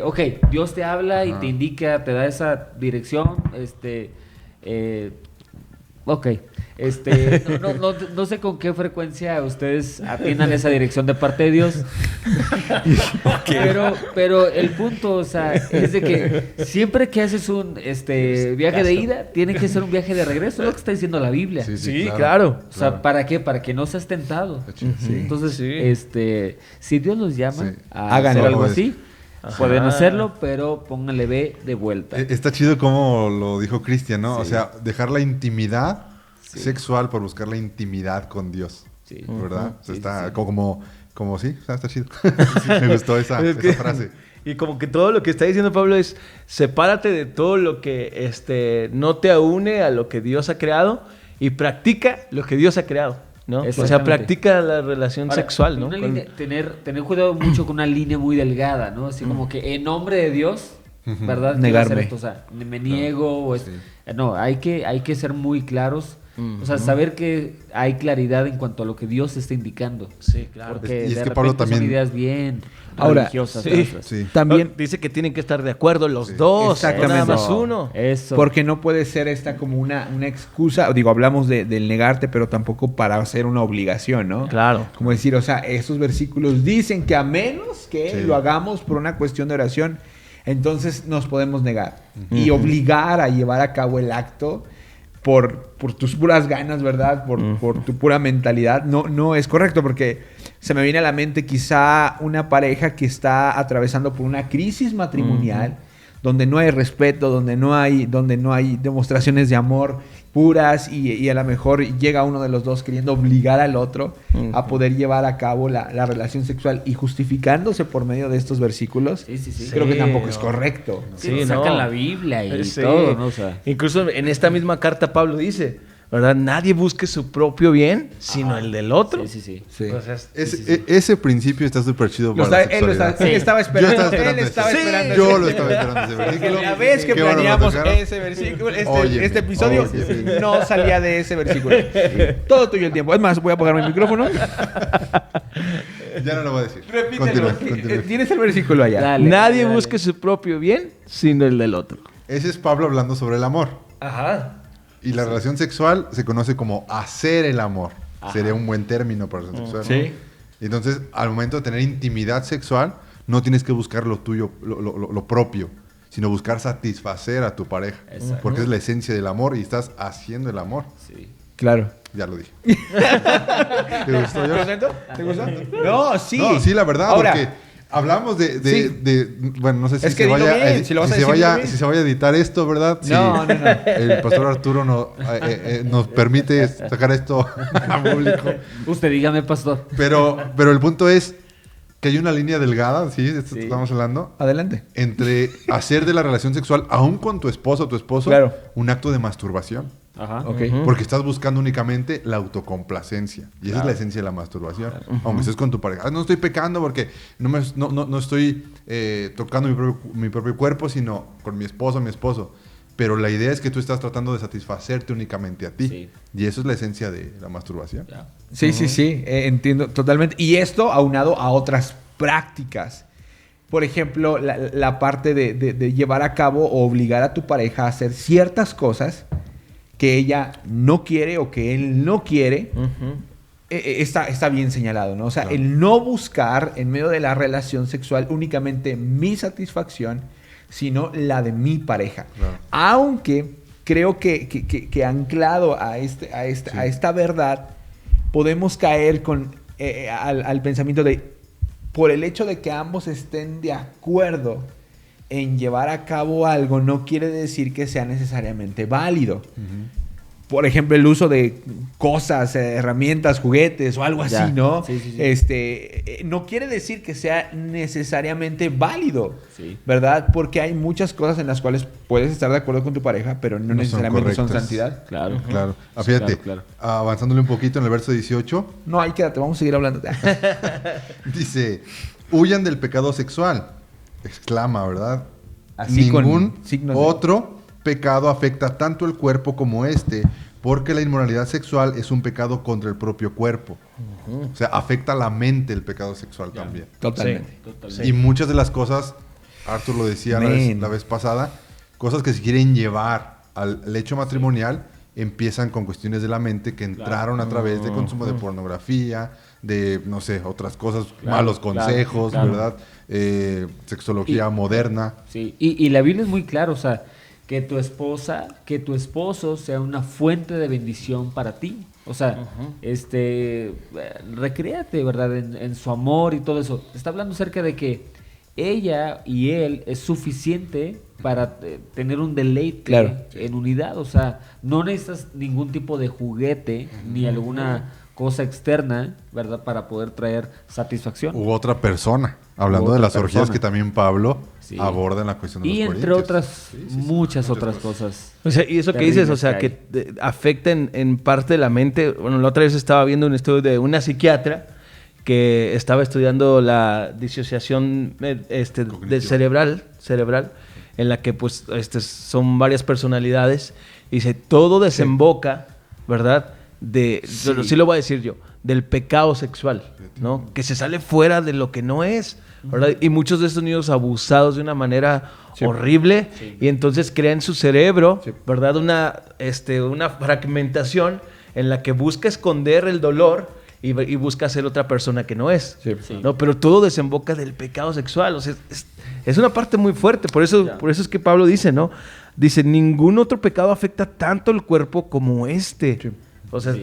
ok, Dios te habla y te indica, te da esa dirección, ok, no sé con qué frecuencia ustedes atiendan esa dirección de parte de Dios, pero el punto, o sea, es de que siempre que haces un viaje de ida, tiene que ser un viaje de regreso, es lo que está diciendo la Biblia. Sí, claro. O sea, ¿para qué? Para que no seas tentado. Sí. Entonces, Sí. si Dios los llama Sí. a Hagan hacer algo algo de así, pueden hacerlo, pero pónganle B de vuelta. Está chido como lo dijo Cristian, ¿no? O Sí. sea, dejar la intimidad sexual por buscar la intimidad con Dios. Sí. ¿Verdad? O sea, Sí, está sí. como sí, está chido. Me gustó esa frase. Y como que todo lo que está diciendo Pablo es, sepárate de todo lo que no te aúne a lo que Dios ha creado y practica lo que Dios ha creado, ¿no? O sea, Exactamente. practica la relación Ahora, sexual, ¿no? una línea- tener cuidado mucho con una línea muy delgada, ¿no? Así como que en nombre de Dios, ¿verdad? Quiero Negarme. hacer esto, o sea, me niego. O Sí. No, hay que ser muy claros. O sea, saber que hay claridad en cuanto a lo que Dios está indicando. Sí, claro. Porque Y es de que Pablo repente también- son ideas bien Ahora, religiosas. sí. nuestras. Sí. También, Dice que tienen que estar de acuerdo los dos, Exactamente. no nada más Eso, uno. Eso. porque no puede ser esta como una excusa, digo, hablamos del negarte, pero tampoco para hacer una obligación, ¿no? Claro. Como decir, o sea, estos versículos dicen que a menos que Sí. lo hagamos por una cuestión de oración, entonces nos podemos negar y obligar a llevar a cabo el acto por tus puras ganas, ¿verdad? Por tu pura mentalidad. No es correcto, porque se me viene a la mente quizá una pareja que está atravesando por una crisis matrimonial, donde no hay respeto, donde no hay demostraciones de amor puras y a lo mejor llega uno de los dos queriendo obligar al otro a poder llevar a cabo la relación sexual y justificándose por medio de estos versículos. Sí, sí, sí. Creo que Sí, tampoco es no. correcto. Sí, Sí, sacan no. la Biblia y Sí. todo, ¿no? O sea, Incluso en esta misma carta Pablo dice, ¿verdad? Nadie busque su propio bien, sino el del otro. sí, sí, sí. Sí. O sea, Ese principio está súper chido Lo para está- la él, lo está- sexualidad. él estaba Yo esperando. estaba esperando Él ese. estaba Sí, esperando yo ese. lo estaba esperando ese versículo. La vez que Qué bueno lo planeamos tocaron. ese versículo, Óyeme, este episodio óyeme. no salía de ese versículo. Todo tuyo el tiempo. Es más, voy a apagar mi micrófono. Ya no lo voy a decir. Repítelo. Continúa. Tienes el versículo allá. Dale, nadie dale. busque su propio bien, sino el del otro. Ese es Pablo hablando sobre el amor. Ajá. Y la relación sexual se conoce como hacer el amor. Sería un buen término para la relación sexual. Sí. Entonces, al momento de tener intimidad sexual, no tienes que buscar lo tuyo, lo propio, sino buscar satisfacer a tu pareja. Exacto. Porque es la esencia del amor y estás haciendo el amor. Sí. Claro. Ya lo dije. ¿Te gustó, George? ¿Contento? ¿Te gustó? No, sí. No, sí, la verdad, Ahora, porque hablamos Sí. bueno, no sé si Es que se dilo vaya, bien, si lo vas a si se decir, dilo vaya, bien. si se vaya a editar esto, ¿verdad? No, no, no. El pastor Arturo nos permite sacar esto a público. Usted dígame, pastor. Pero el punto es que hay una línea delgada, ¿sí? De esto que estamos hablando, Adelante. entre hacer de la relación sexual, aún con tu esposo o tu esposo, Claro. un acto de masturbación. Ajá. Ok. Porque estás buscando únicamente la autocomplacencia. Y esa es la esencia de la masturbación. Aunque estés con tu pareja. No estoy pecando porque no estoy tocando mi propio cuerpo, sino con mi esposo o mi esposo. Pero la idea es que tú estás tratando de satisfacerte únicamente a ti. Sí. Y eso es la esencia de la masturbación. Ya. Sí, sí, entiendo totalmente. Y esto aunado a otras prácticas. Por ejemplo, la parte de llevar a cabo o obligar a tu pareja a hacer ciertas cosas que ella no quiere o que él no quiere, está bien señalado, ¿no? O sea, Claro. el no buscar en medio de la relación sexual únicamente mi satisfacción, sino la de mi pareja. Claro. Aunque creo que anclado a esta verdad, podemos caer al pensamiento de, por el hecho de que ambos estén de acuerdo en llevar a cabo algo, no quiere decir que sea necesariamente válido. Por ejemplo, el uso de cosas, herramientas, juguetes o algo Ya. así, ¿no? Sí, sí, sí. No quiere decir que sea necesariamente válido, Sí. ¿verdad? Porque hay muchas cosas en las cuales puedes estar de acuerdo con tu pareja, pero no son necesariamente son correctas. santidad. Claro. Claro. Sí, Fíjate, claro. avanzándole un poquito en el verso 18, No, ahí quédate, vamos a seguir hablando. dice, huyan del pecado sexual. Exclama, ¿verdad? Así con Ningún signos de- otro pecado afecta tanto el cuerpo como este, porque la inmoralidad sexual es un pecado contra el propio cuerpo. O sea, afecta la mente el pecado sexual también. Totalmente. Totalmente. Y muchas de las cosas, Arthur lo decía Amén. la vez pasada, cosas que se quieren llevar al hecho matrimonial empiezan con cuestiones de la mente que entraron a través de consumo de pornografía, de, no sé, otras cosas, Claro, malos claro, consejos, claro. ¿verdad? Sexología Y- moderna. Sí, y la Biblia es muy clara, o sea, que tu esposa, que tu esposo sea una fuente de bendición para ti. O sea, recréate, ¿verdad? En su amor y todo eso. Está hablando acerca de que ella y él es suficiente para tener un deleite Claro. en unidad. O sea, no necesitas ningún tipo de juguete ni alguna cosa externa, ¿verdad? Para poder traer satisfacción. U otra persona. Hablando U de otra las orgías persona. que también Pablo Sí. aborda en la cuestión de Y los entre corintios. otras, muchas otras cosas. O sea, y eso que terribles dices, o sea, que afecta en parte de la mente. Bueno, la otra vez estaba viendo un estudio de una psiquiatra que estaba estudiando la disociación cerebral, en la que pues son varias personalidades y dice, todo desemboca, ¿verdad? Sí lo voy a decir yo, del pecado sexual, ¿no? Que se sale fuera de lo que no es, ¿verdad? Y muchos de estos niños abusados de una manera horrible y entonces crean en su cerebro, ¿verdad? Una fragmentación en la que busca esconder el dolor y busca ser otra persona que no es, Sí. ¿no? Pero todo desemboca del pecado sexual, o sea, es una parte muy fuerte, por eso es que Pablo dice, ¿no? Dice, ningún otro pecado afecta tanto el cuerpo como este. Sí. O sea, Sí.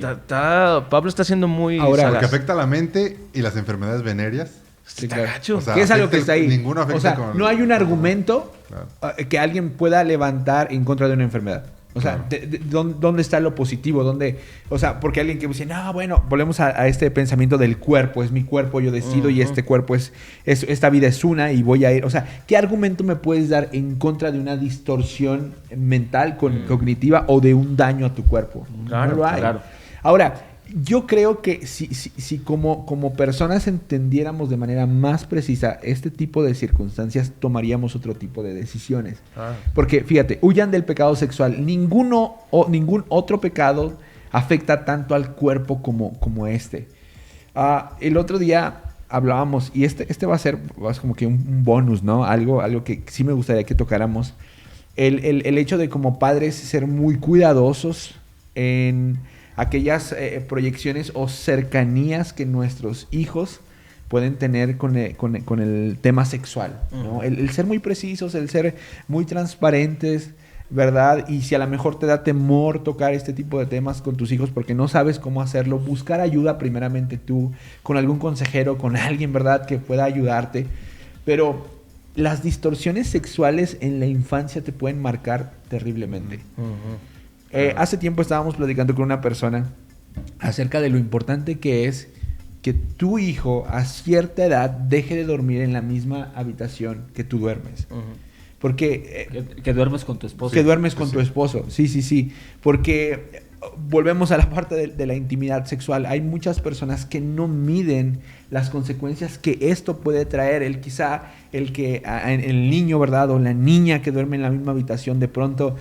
Pablo está siendo muy Ahora, sagaz. Porque afecta a la mente y las enfermedades venéreas. Está claro. gacho. O sea, ¿Qué es algo que afecta- está ahí? ninguno afecta o sea, con- no hay un argumento Claro. que alguien pueda levantar en contra de una enfermedad. O sea, Claro. ¿dónde está lo positivo? O sea, porque alguien que dice, no, bueno, volvemos a este pensamiento del cuerpo. Es mi cuerpo, yo decido y este cuerpo esta vida es una y voy a ir. O sea, ¿qué argumento me puedes dar en contra de una distorsión mental, cognitiva o de un daño a tu cuerpo? Claro, No lo hay. claro. Ahora, yo creo que si como personas entendiéramos de manera más precisa este tipo de circunstancias, tomaríamos otro tipo de decisiones. Ah. Porque, fíjate, huyan del pecado sexual. Ningún otro pecado afecta tanto al cuerpo como este. El otro día hablábamos, y este va a ser como que un bonus, ¿no? Algo que sí me gustaría que tocáramos. El hecho de como padres ser muy cuidadosos en aquellas proyecciones o cercanías que nuestros hijos pueden tener con el tema sexual, ¿no? El ser muy precisos, el ser muy transparentes, ¿verdad? Y si a lo mejor te da temor tocar este tipo de temas con tus hijos porque no sabes cómo hacerlo, buscar ayuda primeramente tú, con algún consejero, con alguien, ¿verdad? Que pueda ayudarte. Pero las distorsiones sexuales en la infancia te pueden marcar terriblemente. Hace tiempo estábamos platicando con una persona acerca de lo importante que es que tu hijo a cierta edad deje de dormir en la misma habitación que tú duermes. Porque Que duermes con tu esposo. que duermes con tu esposo. Sí. Porque volvemos a la parte de la intimidad sexual. Hay muchas personas que no miden las consecuencias que esto puede traer. El niño, ¿verdad? O la niña que duerme en la misma habitación de pronto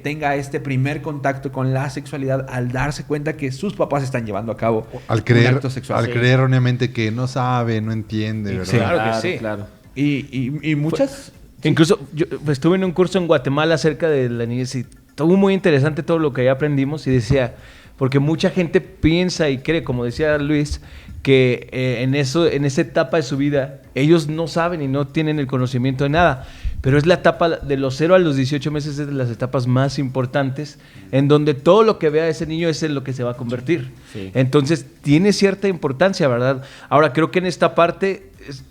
tenga este primer contacto con la sexualidad al darse cuenta que sus papás están llevando a cabo Al un creer, acto sexual. al creer erróneamente que no sabe, no entiende, ¿verdad? Sí. Claro que sí. Claro. Y muchas... Incluso yo estuve en un curso en Guatemala acerca de la niñez y estuvo muy interesante todo lo que ahí aprendimos y decía, porque mucha gente piensa y cree, como decía Luis, que en esa etapa de su vida ellos no saben y no tienen el conocimiento de nada, pero es la etapa de los 0 a los 18 meses, es de las etapas más importantes en donde todo lo que vea ese niño es en lo que se va a convertir. Sí. Entonces tiene cierta importancia, ¿verdad? Ahora creo que en esta parte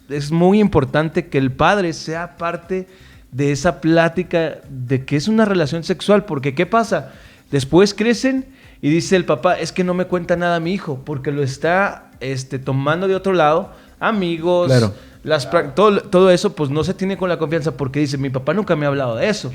es muy importante que el padre sea parte de esa plática de que es una relación sexual, porque ¿qué pasa? Después crecen y dice el papá, es que no me cuenta nada mi hijo, porque lo está tomando de otro lado, amigos, Claro. todo eso, pues no se tiene con la confianza, porque dice, mi papá nunca me ha hablado de eso.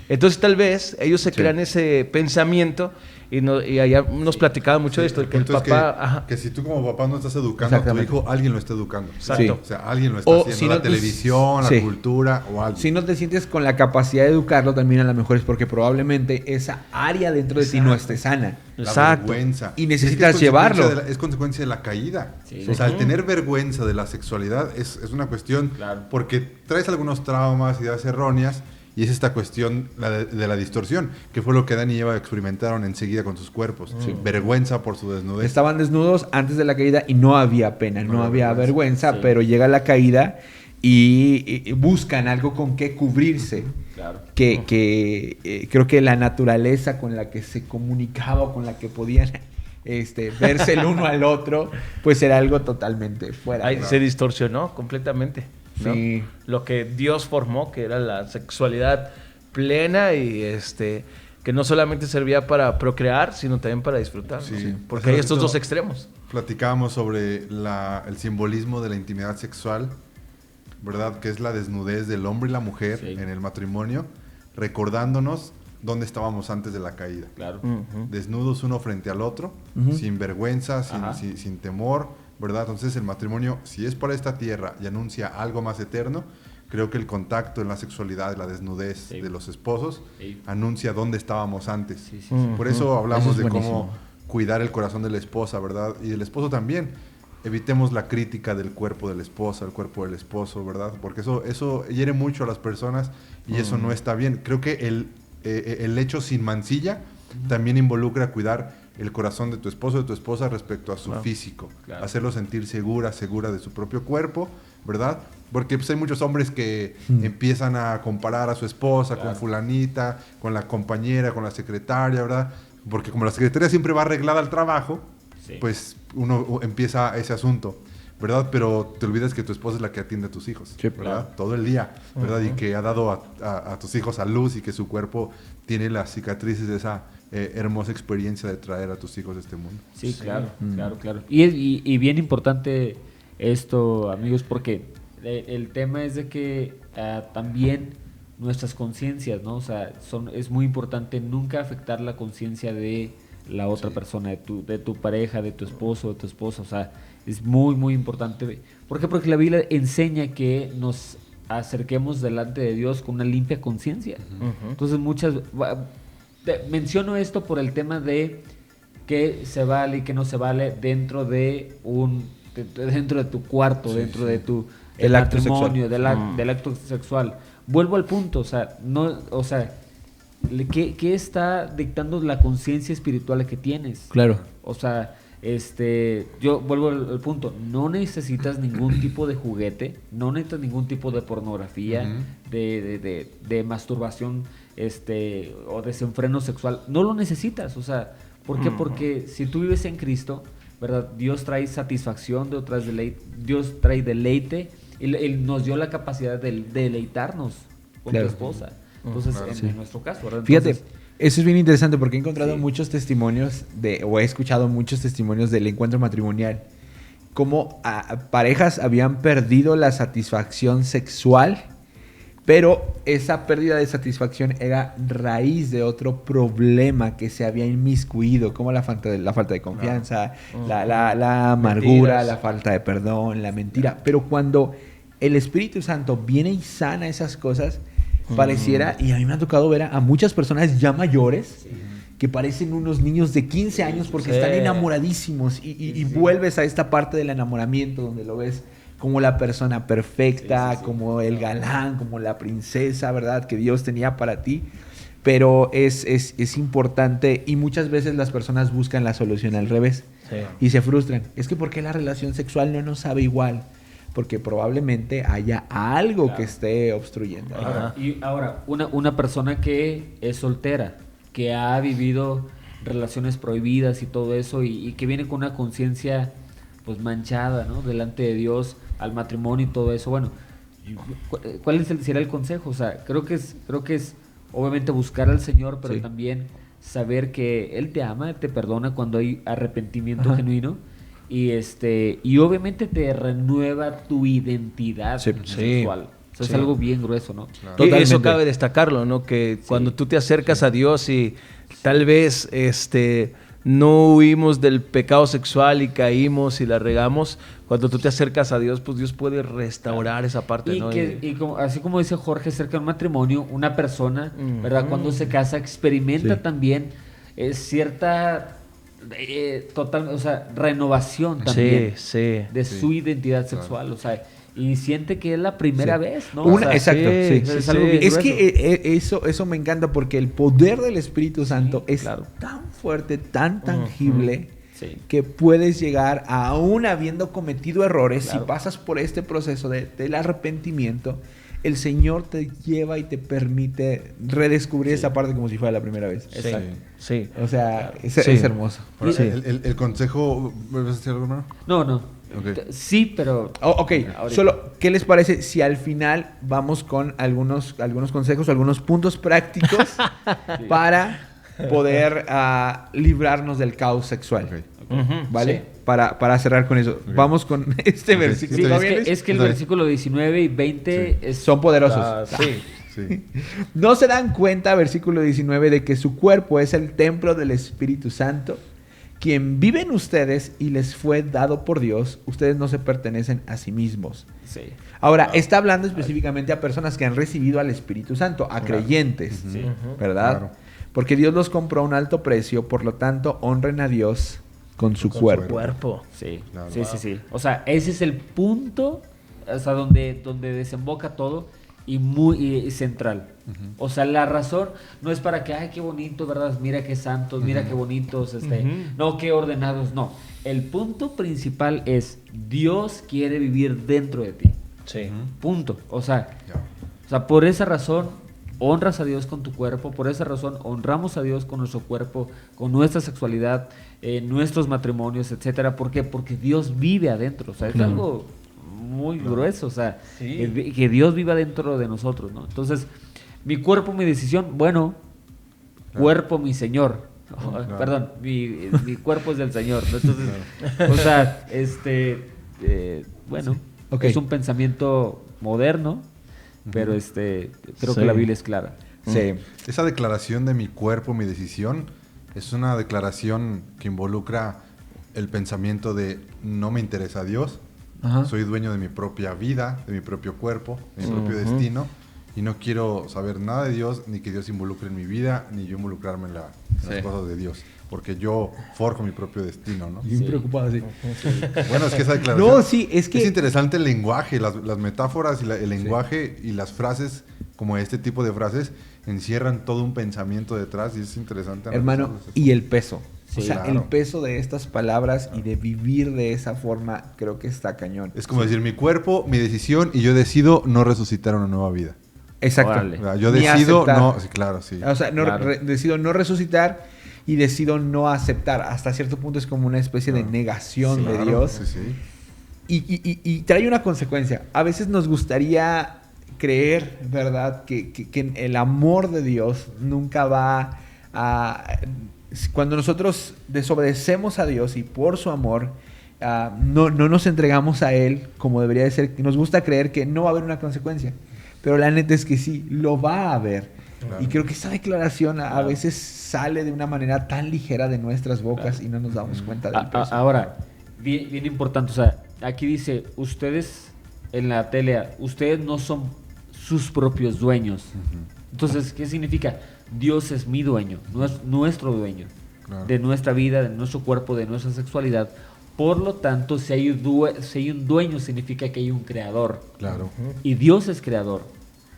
Entonces tal vez ellos se crean ese pensamiento y allá nos platicaba mucho de esto, El que el punto es papá... ajá. que si tú como papá no estás educando a tu Exactamente. hijo, alguien lo está educando. Exacto. O sea, alguien lo está O haciendo. si La no te- televisión, sí. la cultura o algo. Si no te sientes con la capacidad de educarlo, también a lo mejor es porque probablemente esa área dentro de ti no esté sana. La Exacto. vergüenza. Y necesitas es que es consecuencia llevarlo. es consecuencia de la caída. Sí. O sea, el tener vergüenza de la sexualidad es una cuestión Claro. porque traes algunos traumas, ideas erróneas, y es esta cuestión de la distorsión, que fue lo que Adán y Eva experimentaron enseguida con sus cuerpos. Vergüenza por su desnudez. Estaban desnudos antes de la caída y no había pena, no había vergüenza, Sí. pero llega la caída y buscan algo con qué cubrirse. Claro. Que creo que la naturaleza con la que se comunicaba o con la que podían verse el uno al otro, pues era algo totalmente fuera. Ahí se distorsionó completamente. ¿no? Sí. Lo que Dios formó, que era la sexualidad plena y que no solamente servía para procrear, sino también para disfrutar. Sí. ¿no? Porque Hace hay estos ratito dos extremos. Platicábamos sobre el simbolismo de la intimidad sexual, ¿verdad? Que es la desnudez del hombre y la mujer Sí. en el matrimonio, recordándonos dónde estábamos antes de la caída. Claro. Desnudos uno frente al otro, sin vergüenza, Ajá. sin temor, ¿verdad? Entonces el matrimonio, si es para esta tierra y anuncia algo más eterno, creo que el contacto en la sexualidad, la desnudez Sí. de los esposos, Sí. anuncia dónde estábamos antes. Sí, sí, Mm. Por eso hablamos Eso es de buenísimo. cómo cuidar el corazón de la esposa, ¿verdad? Y del esposo también. Evitemos la crítica del cuerpo de la esposa, el cuerpo del esposo, ¿verdad? Porque eso hiere mucho a las personas y eso no está bien. Creo que el hecho sin mancilla también involucra cuidar el corazón de tu esposo o de tu esposa respecto a su físico. Claro. Hacerlo sentir segura de su propio cuerpo, ¿verdad? Porque pues, hay muchos hombres que empiezan a comparar a su esposa con fulanita, con la compañera, con la secretaria, ¿verdad? Porque como la secretaria siempre va arreglada al trabajo, Sí. pues uno empieza ese asunto, ¿verdad? Pero te olvidas que tu esposa es la que atiende a tus hijos, Sí, ¿verdad? claro. Todo el día, ¿verdad? Y que ha dado a tus hijos a luz y que su cuerpo tiene las cicatrices de esa hermosa experiencia de traer a tus hijos a este mundo. Sí, claro, claro. Y bien importante esto, amigos, porque el tema es de que también nuestras conciencias, ¿no? O sea, es muy importante nunca afectar la conciencia de la otra persona, de tu pareja, de tu esposo, de tu esposa. O sea, es muy, muy importante. ¿Por qué? Porque la Biblia enseña que nos acerquemos delante de Dios con una limpia conciencia. Entonces, menciono esto por el tema de qué se vale y qué no se vale dentro de dentro de tu cuarto, dentro de tu El acto matrimonio, sexual. del acto sexual. Vuelvo al punto, o sea, ¿qué está dictando la conciencia espiritual que tienes? Claro. O sea, yo vuelvo al punto, no necesitas ningún tipo de juguete, no necesitas ningún tipo de pornografía, de masturbación, o desenfreno sexual, no lo necesitas, o sea, ¿por qué? Porque si tú vives en Cristo, ¿verdad? Dios trae satisfacción, Dios trae deleite, Él nos dio la capacidad de deleitarnos con Claro. tu esposa. Entonces, Claro. en nuestro caso, ¿verdad? Fíjate, Entonces, eso es bien interesante porque he encontrado Sí. muchos testimonios o he escuchado muchos testimonios del encuentro matrimonial. Cómo parejas habían perdido la satisfacción sexual, pero esa pérdida de satisfacción era raíz de otro problema que se había inmiscuido, como la falta de confianza, la amargura, Mentiras. la falta de perdón, la mentira. Pero cuando el Espíritu Santo viene y sana esas cosas, pareciera, y a mí me ha tocado ver a muchas personas ya mayores que parecen unos niños de 15 años porque Sí. están enamoradísimos y vuelves a esta parte del enamoramiento donde lo ves como la persona perfecta, como el galán, como la princesa, ¿verdad? Que Dios tenía para ti. Pero es importante y muchas veces las personas buscan la solución al revés Sí. y se frustran. Es que ¿por qué la relación sexual no nos sabe igual? Porque probablemente haya algo Claro. que esté obstruyendo. Ajá. y ahora, una persona que es soltera, que ha vivido relaciones prohibidas y todo eso, y que viene con una conciencia pues manchada, ¿no? Delante de Dios, al matrimonio y todo eso. Bueno, ¿cuál sería el consejo? O sea, creo que es obviamente buscar al Señor, pero Sí. también saber que Él te ama, te perdona cuando hay arrepentimiento Ajá. genuino. Y obviamente te renueva tu identidad Sí. sexual. O sea, Sí. es algo bien grueso, ¿no? Claro. Y Totalmente. eso cabe destacarlo, ¿no? Que cuando tú te acercas a Dios y tal vez no huimos del pecado sexual y caímos y la regamos, cuando tú te acercas a Dios, pues Dios puede restaurar esa parte, ¿no? Así como dice Jorge, cerca de un matrimonio, una persona, Ujú. ¿verdad? Cuando se casa, experimenta Sí. también cierta o sea, renovación también Sí. de Sí, su identidad sexual, o sea, y siente que es la primera Sí. vez, ¿no? Una- O sea, exacto, sí. es algo bien Es grueso. que eso me encanta porque el poder del Espíritu Santo es claro. tan fuerte, tan tangible, Sí. que puedes llegar, aún habiendo cometido errores, Claro. si pasas por este proceso del arrepentimiento, el Señor te lleva y te permite redescubrir esa parte como si fuera la primera vez. Exacto. Sí. O sea, es Sí. hermoso. Ahora, Sí. el consejo, ¿vas a decir algo, hermano? No, Ok. Sí, pero... Ok, ahorita. solo, ¿qué les parece si al final vamos con algunos consejos, algunos puntos prácticos para poder librarnos del caos sexual? Ok. ¿Vale? Sí. Para cerrar con eso. Vamos con este Ok, versículo. sí, Sí, está ¿Está bien. bien, Luis? es que el Está bien. versículo 19 y 20 Son poderosos. Sí. Sí. ¿No se dan cuenta, versículo 19, de que su cuerpo es el templo del Espíritu Santo, quien vive en ustedes y les fue dado por Dios? Ustedes no se pertenecen a sí mismos. Sí. Ahora, está hablando específicamente a personas que han recibido al Espíritu Santo, a creyentes, Sí. ¿verdad? Claro. Porque Dios los compró a un alto precio, por lo tanto, honren a Dios con su cuerpo. Cuerpo. Sí, Claro. sí, sí, sí. O sea, ese es el punto hasta donde desemboca todo y central. O sea, la razón no es para que, ay, qué bonito, ¿verdad? Mira qué santos, mira qué bonitos, no, qué ordenados, no. El punto principal es, Dios quiere vivir dentro de ti. Sí. Punto. Ya. O sea, por esa razón honras a Dios con tu cuerpo, por esa razón honramos a Dios con nuestro cuerpo, con nuestra sexualidad, nuestros matrimonios, etcétera. ¿Por qué? Porque Dios vive adentro. O sea, es algo muy grueso. O sea, Sí. que Dios viva dentro de nosotros, ¿no? Entonces, mi cuerpo, mi decisión, bueno, cuerpo, mi Señor. Claro. Perdón, mi cuerpo es del Señor, ¿no? Entonces, o sea, bueno, Ok. es un pensamiento moderno, pero creo Sí. que la Biblia es clara. Sí. Esa declaración de mi cuerpo, mi decisión, es una declaración que involucra el pensamiento de no me interesa a Dios, Ajá. soy dueño de mi propia vida, de mi propio cuerpo, de mi propio destino, y no quiero saber nada de Dios, ni que Dios se involucre en mi vida, ni yo involucrarme en las Sí. cosas de Dios, porque yo forjo mi propio destino, ¿no? Bien preocupado, sí. Bueno, es que esa declaración... No, sí, es que... Es interesante el lenguaje, las metáforas y el lenguaje y las frases, como este tipo de frases, encierran todo un pensamiento detrás y es interesante. Hermano, analizarlos. y el peso. Sí, o sea, claro. el peso de estas palabras y de vivir de esa forma, creo que está cañón. Es como decir, mi cuerpo, mi decisión, y yo decido no resucitar una nueva vida. Exacto. Órale. O sea, yo Ni decido aceptar. no... Sí, claro, sí. O sea, Claro. decido no resucitar y decido no aceptar. Hasta cierto punto es como una especie de Claro. negación Sí, de claro, Dios. Sí, sí. Y trae una consecuencia. A veces nos gustaría creer, ¿verdad? Que el amor de Dios nunca va a... Cuando nosotros desobedecemos a Dios y por su amor no nos entregamos a Él como debería de ser, nos gusta creer que no va a haber una consecuencia. Pero la neta es que sí, lo va a haber. Claro. Y creo que esa declaración a veces sale de una manera tan ligera de nuestras bocas y no nos damos cuenta del peso. Ahora, bien importante, o sea, aquí dice, ustedes en la tele, ustedes no son sus propios dueños. Entonces, ¿qué significa? Dios es mi dueño, no es nuestro dueño, Claro. de nuestra vida, de nuestro cuerpo, de nuestra sexualidad. Por lo tanto, si hay un dueño, significa que hay un creador. Claro. Y Dios es creador.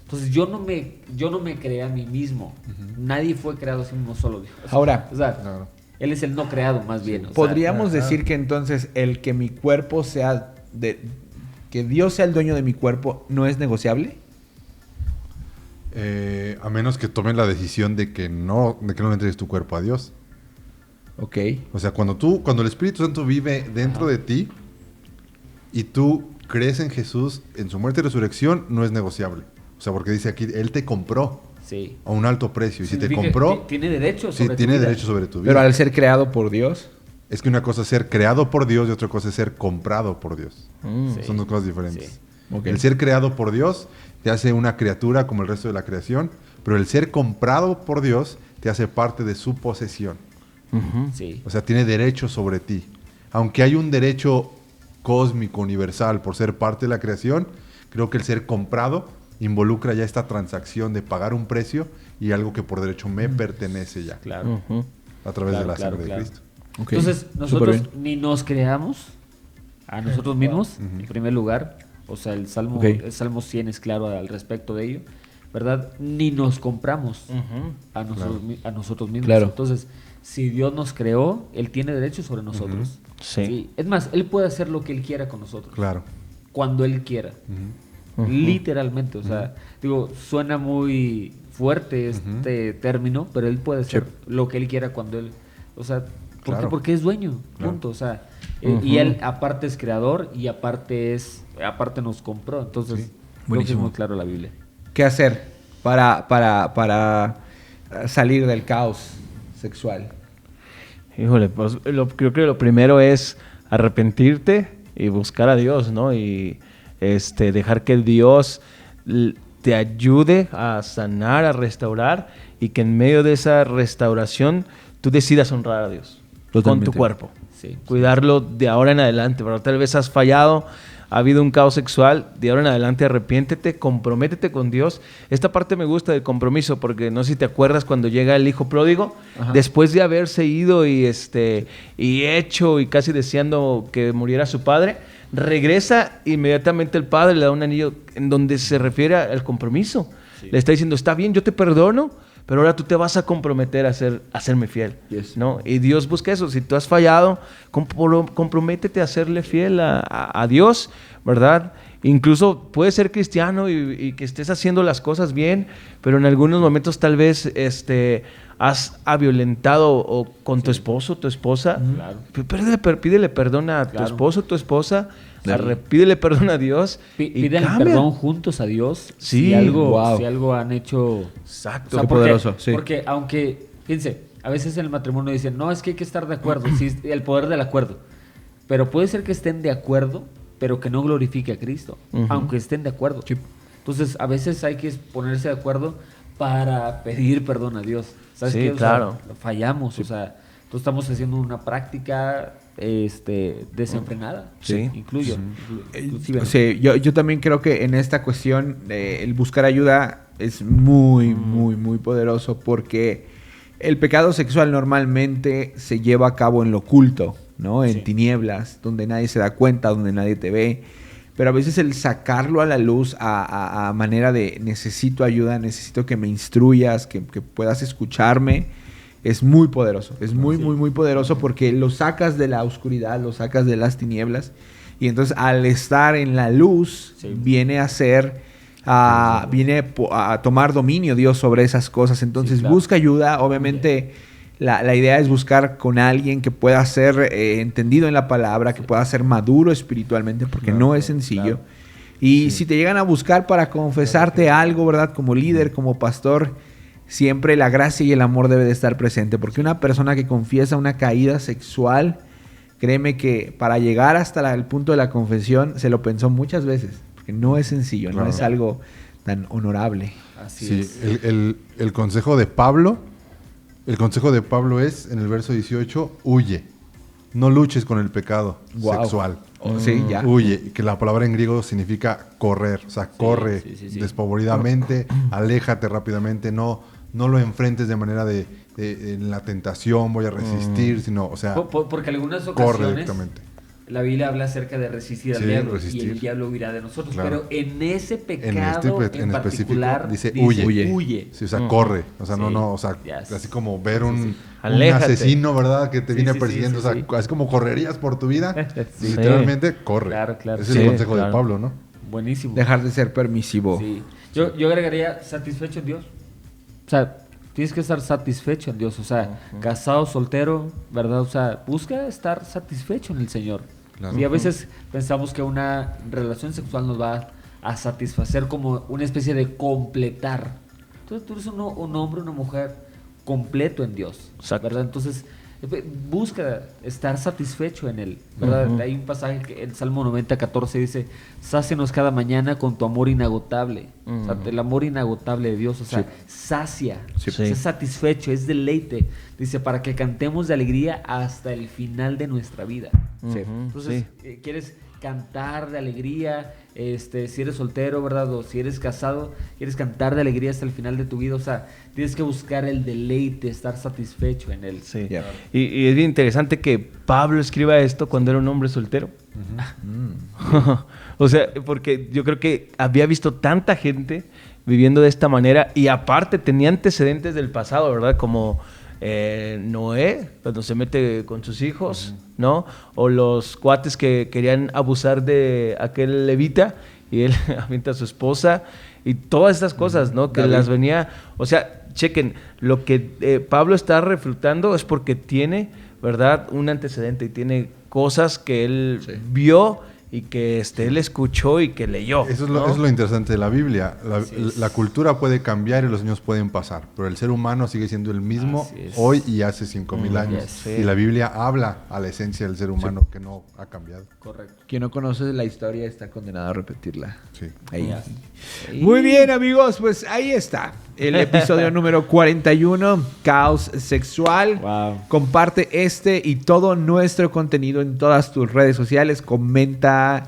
Entonces, yo no me creé a mí mismo. Nadie fue creado sin uno solo Dios. Ahora, O sea, Claro. Él es el no creado, más bien. o sea, podríamos ajá. decir que entonces el que mi cuerpo sea que Dios sea el dueño de mi cuerpo no es negociable. A menos que tomen la decisión de que no le entregues tu cuerpo a Dios. Ok. O sea, cuando el Espíritu Santo vive dentro de ti y tú crees en Jesús, en su muerte y resurrección, no es negociable. O sea, porque dice aquí, Él te compró sí. a un alto precio. Y si te Significa compró, que tiene derecho sí, sobre tu tiene vida. derecho sobre tu vida. Pero al ser creado por Dios. Es que una cosa es ser creado por Dios y otra cosa es ser comprado por Dios. Sí. Son dos cosas diferentes. Sí. Ok. El ser creado por Dios te hace una criatura como el resto de la creación, pero el ser comprado por Dios te hace parte de su posesión. Sí. O sea, tiene derecho sobre ti. Aunque hay un derecho cósmico, universal, por ser parte de la creación, creo que el ser comprado involucra ya esta transacción de pagar un precio y algo que por derecho me pertenece ya, Claro. a través de Claro, la claro, sangre claro. de Cristo. Ok. Entonces, Súper nosotros bien. ni nos creamos a nosotros mismos, en primer lugar. O sea, el Salmo, Ok. el Salmo 100 es claro al respecto de ello, ¿verdad? Ni nos compramos a nosotros mismos. Claro. Entonces, si Dios nos creó, Él tiene derecho sobre nosotros. Sí. Es más, Él puede hacer lo que Él quiera con nosotros. Claro. Cuando Él quiera. Literalmente. O sea, digo, suena muy fuerte este término, pero Él puede hacer lo que Él quiera cuando Él... O sea, ¿por qué? Claro. Porque es dueño. Claro. Punto. O sea, Y él aparte es creador y aparte nos compró. Entonces, creo que es Buenísimo. muy claro la Biblia. ¿Qué hacer para salir del caos sexual? Híjole, pues creo que lo primero es arrepentirte y buscar a Dios, ¿no? Y dejar que Dios te ayude a sanar, a restaurar, y que en medio de esa restauración tú decidas honrar a Dios Totalmente. con tu cuerpo. Sí. Cuidarlo de ahora en adelante, ¿verdad? Tal vez has fallado, ha habido un caos sexual, de ahora en adelante arrepiéntete, comprométete con Dios. Esta parte me gusta del compromiso, porque no sé si te acuerdas cuando llega el hijo pródigo, después de haberse ido y hecho y casi deseando que muriera su padre, regresa inmediatamente el padre, le da un anillo en donde se refiere al compromiso. Sí. Le está diciendo, está bien, yo te perdono, pero ahora tú te vas a comprometer a serme fiel, ¿no? Y Dios busca eso. Si tú has fallado, comprométete a serle fiel a Dios, ¿verdad? Incluso puedes ser cristiano y que estés haciendo las cosas bien, pero en algunos momentos tal vez has violentado con tu esposo, tu esposa. Claro. Pídele perdón a tu esposo, tu esposa. Pídele perdón a Dios. Pídele perdón juntos a Dios. Sí, si algo han hecho. Exacto. O sea, Qué poderoso. Sí. Porque aunque, fíjense, a veces en el matrimonio dicen, no, es que hay que estar de acuerdo. Sí, el poder del acuerdo. Pero puede ser que estén de acuerdo, pero que no glorifique a Cristo. Aunque estén de acuerdo. Sí. Entonces, a veces hay que ponerse de acuerdo para pedir perdón a Dios. ¿Sabes qué? Claro. Sea, fallamos. Sí. O sea, entonces estamos haciendo una práctica desenfrenada. Sí. Incluyo. Sí, yo también creo que en esta cuestión el buscar ayuda es muy, muy, muy poderoso, porque el pecado sexual normalmente se lleva a cabo en lo oculto, ¿no? En tinieblas, donde nadie se da cuenta, donde nadie te ve. Pero a veces el sacarlo a la luz a manera de necesito ayuda, necesito que me instruyas, que puedas escucharme, es muy poderoso. Es muy, muy, muy poderoso, porque lo sacas de la oscuridad, lo sacas de las tinieblas. Y entonces al estar en la luz, viene a ser, viene a tomar dominio Dios sobre esas cosas. Entonces busca ayuda. Obviamente la idea es buscar con alguien que pueda ser entendido en la palabra, que pueda ser maduro espiritualmente, porque no es sencillo. Y si te llegan a buscar para confesarte algo, ¿verdad? Como líder, como pastor, siempre la gracia y el amor debe de estar presente, porque una persona que confiesa una caída sexual, créeme que para llegar hasta el punto de la confesión se lo pensó muchas veces, porque no es sencillo, no es algo tan honorable. Así es. El consejo de Pablo es, en el verso 18, huye. No luches con el pecado sexual. Sí, ya. Huye, que la palabra en griego significa correr. O sea, corre despavoridamente, aléjate rápidamente, no lo enfrentes de manera de en la tentación voy a resistir, sino, o sea, porque en algunas ocasiones corre directamente. La Biblia habla acerca de resistir al diablo, y el diablo huirá de nosotros. Claro. Pero en ese pecado en particular dice huye. Sí, o sea, corre. O sea, o sea, así como ver un asesino, ¿verdad? Que te viene persiguiendo. O sea, así como correrías por tu vida, literalmente corre. Claro. Ese es el consejo de Pablo, ¿no? Buenísimo. Dejar de ser permisivo. Sí. Yo agregaría satisfecho en Dios. O sea, tienes que estar satisfecho en Dios. O sea, casado, soltero, ¿verdad? O sea, busca estar satisfecho en el Señor. Claro. Y a veces pensamos que una relación sexual nos va a satisfacer como una especie de completar. Entonces tú eres un hombre, una mujer completo en Dios, ¿verdad? Entonces busca estar satisfecho en Él, ¿verdad? Hay un pasaje que en Salmo 90:14 dice, sácianos cada mañana con tu amor inagotable. O sea, el amor inagotable de Dios, o sea, sacia, es satisfecho, es deleite. Dice, para que cantemos de alegría hasta el final de nuestra vida. Entonces, ¿quieres cantar de alegría? Si eres soltero, ¿verdad? O si eres casado, quieres cantar de alegría hasta el final de tu vida. O sea, tienes que buscar el deleite, estar satisfecho en él. Sí. Y es bien interesante que Pablo escriba esto cuando era un hombre soltero. O sea, porque yo creo que había visto tanta gente viviendo de esta manera, y aparte tenía antecedentes del pasado, ¿verdad? Como Noé, cuando se mete con sus hijos, ¿no? O los cuates que querían abusar de aquel levita y él avienta a su esposa, y todas estas cosas, ¿no? Que David las venía, o sea, chequen, lo que Pablo está refutando es porque tiene ¿verdad? Un antecedente y tiene cosas que él vio y que él escuchó y que leyó. Eso es, ¿no? es lo interesante de la Biblia. La cultura puede cambiar y los años pueden pasar, pero el ser humano sigue siendo el mismo hoy y hace 5,000 años. Sí. Y la Biblia habla a la esencia del ser humano que no ha cambiado. Correcto. Quien no conoce la historia está condenado a repetirla. Sí. Ahí. Sí. Muy bien, amigos, pues ahí está el episodio número 41, Caos Sexual. Wow. Comparte este y todo nuestro contenido en todas tus redes sociales. Comenta,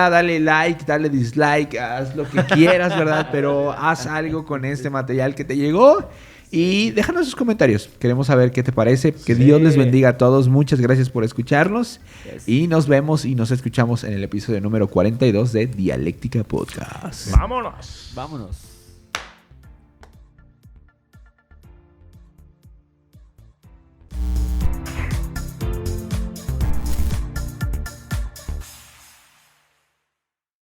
dale like, dale dislike, haz lo que quieras, ¿verdad? Pero haz algo con este material que te llegó. Y déjanos sus comentarios. Queremos saber qué te parece. Que Dios les bendiga a todos. Muchas gracias por escucharnos. Y nos vemos y nos escuchamos en el episodio número 42 de Dialéctica Podcast. ¡Vámonos! Vámonos.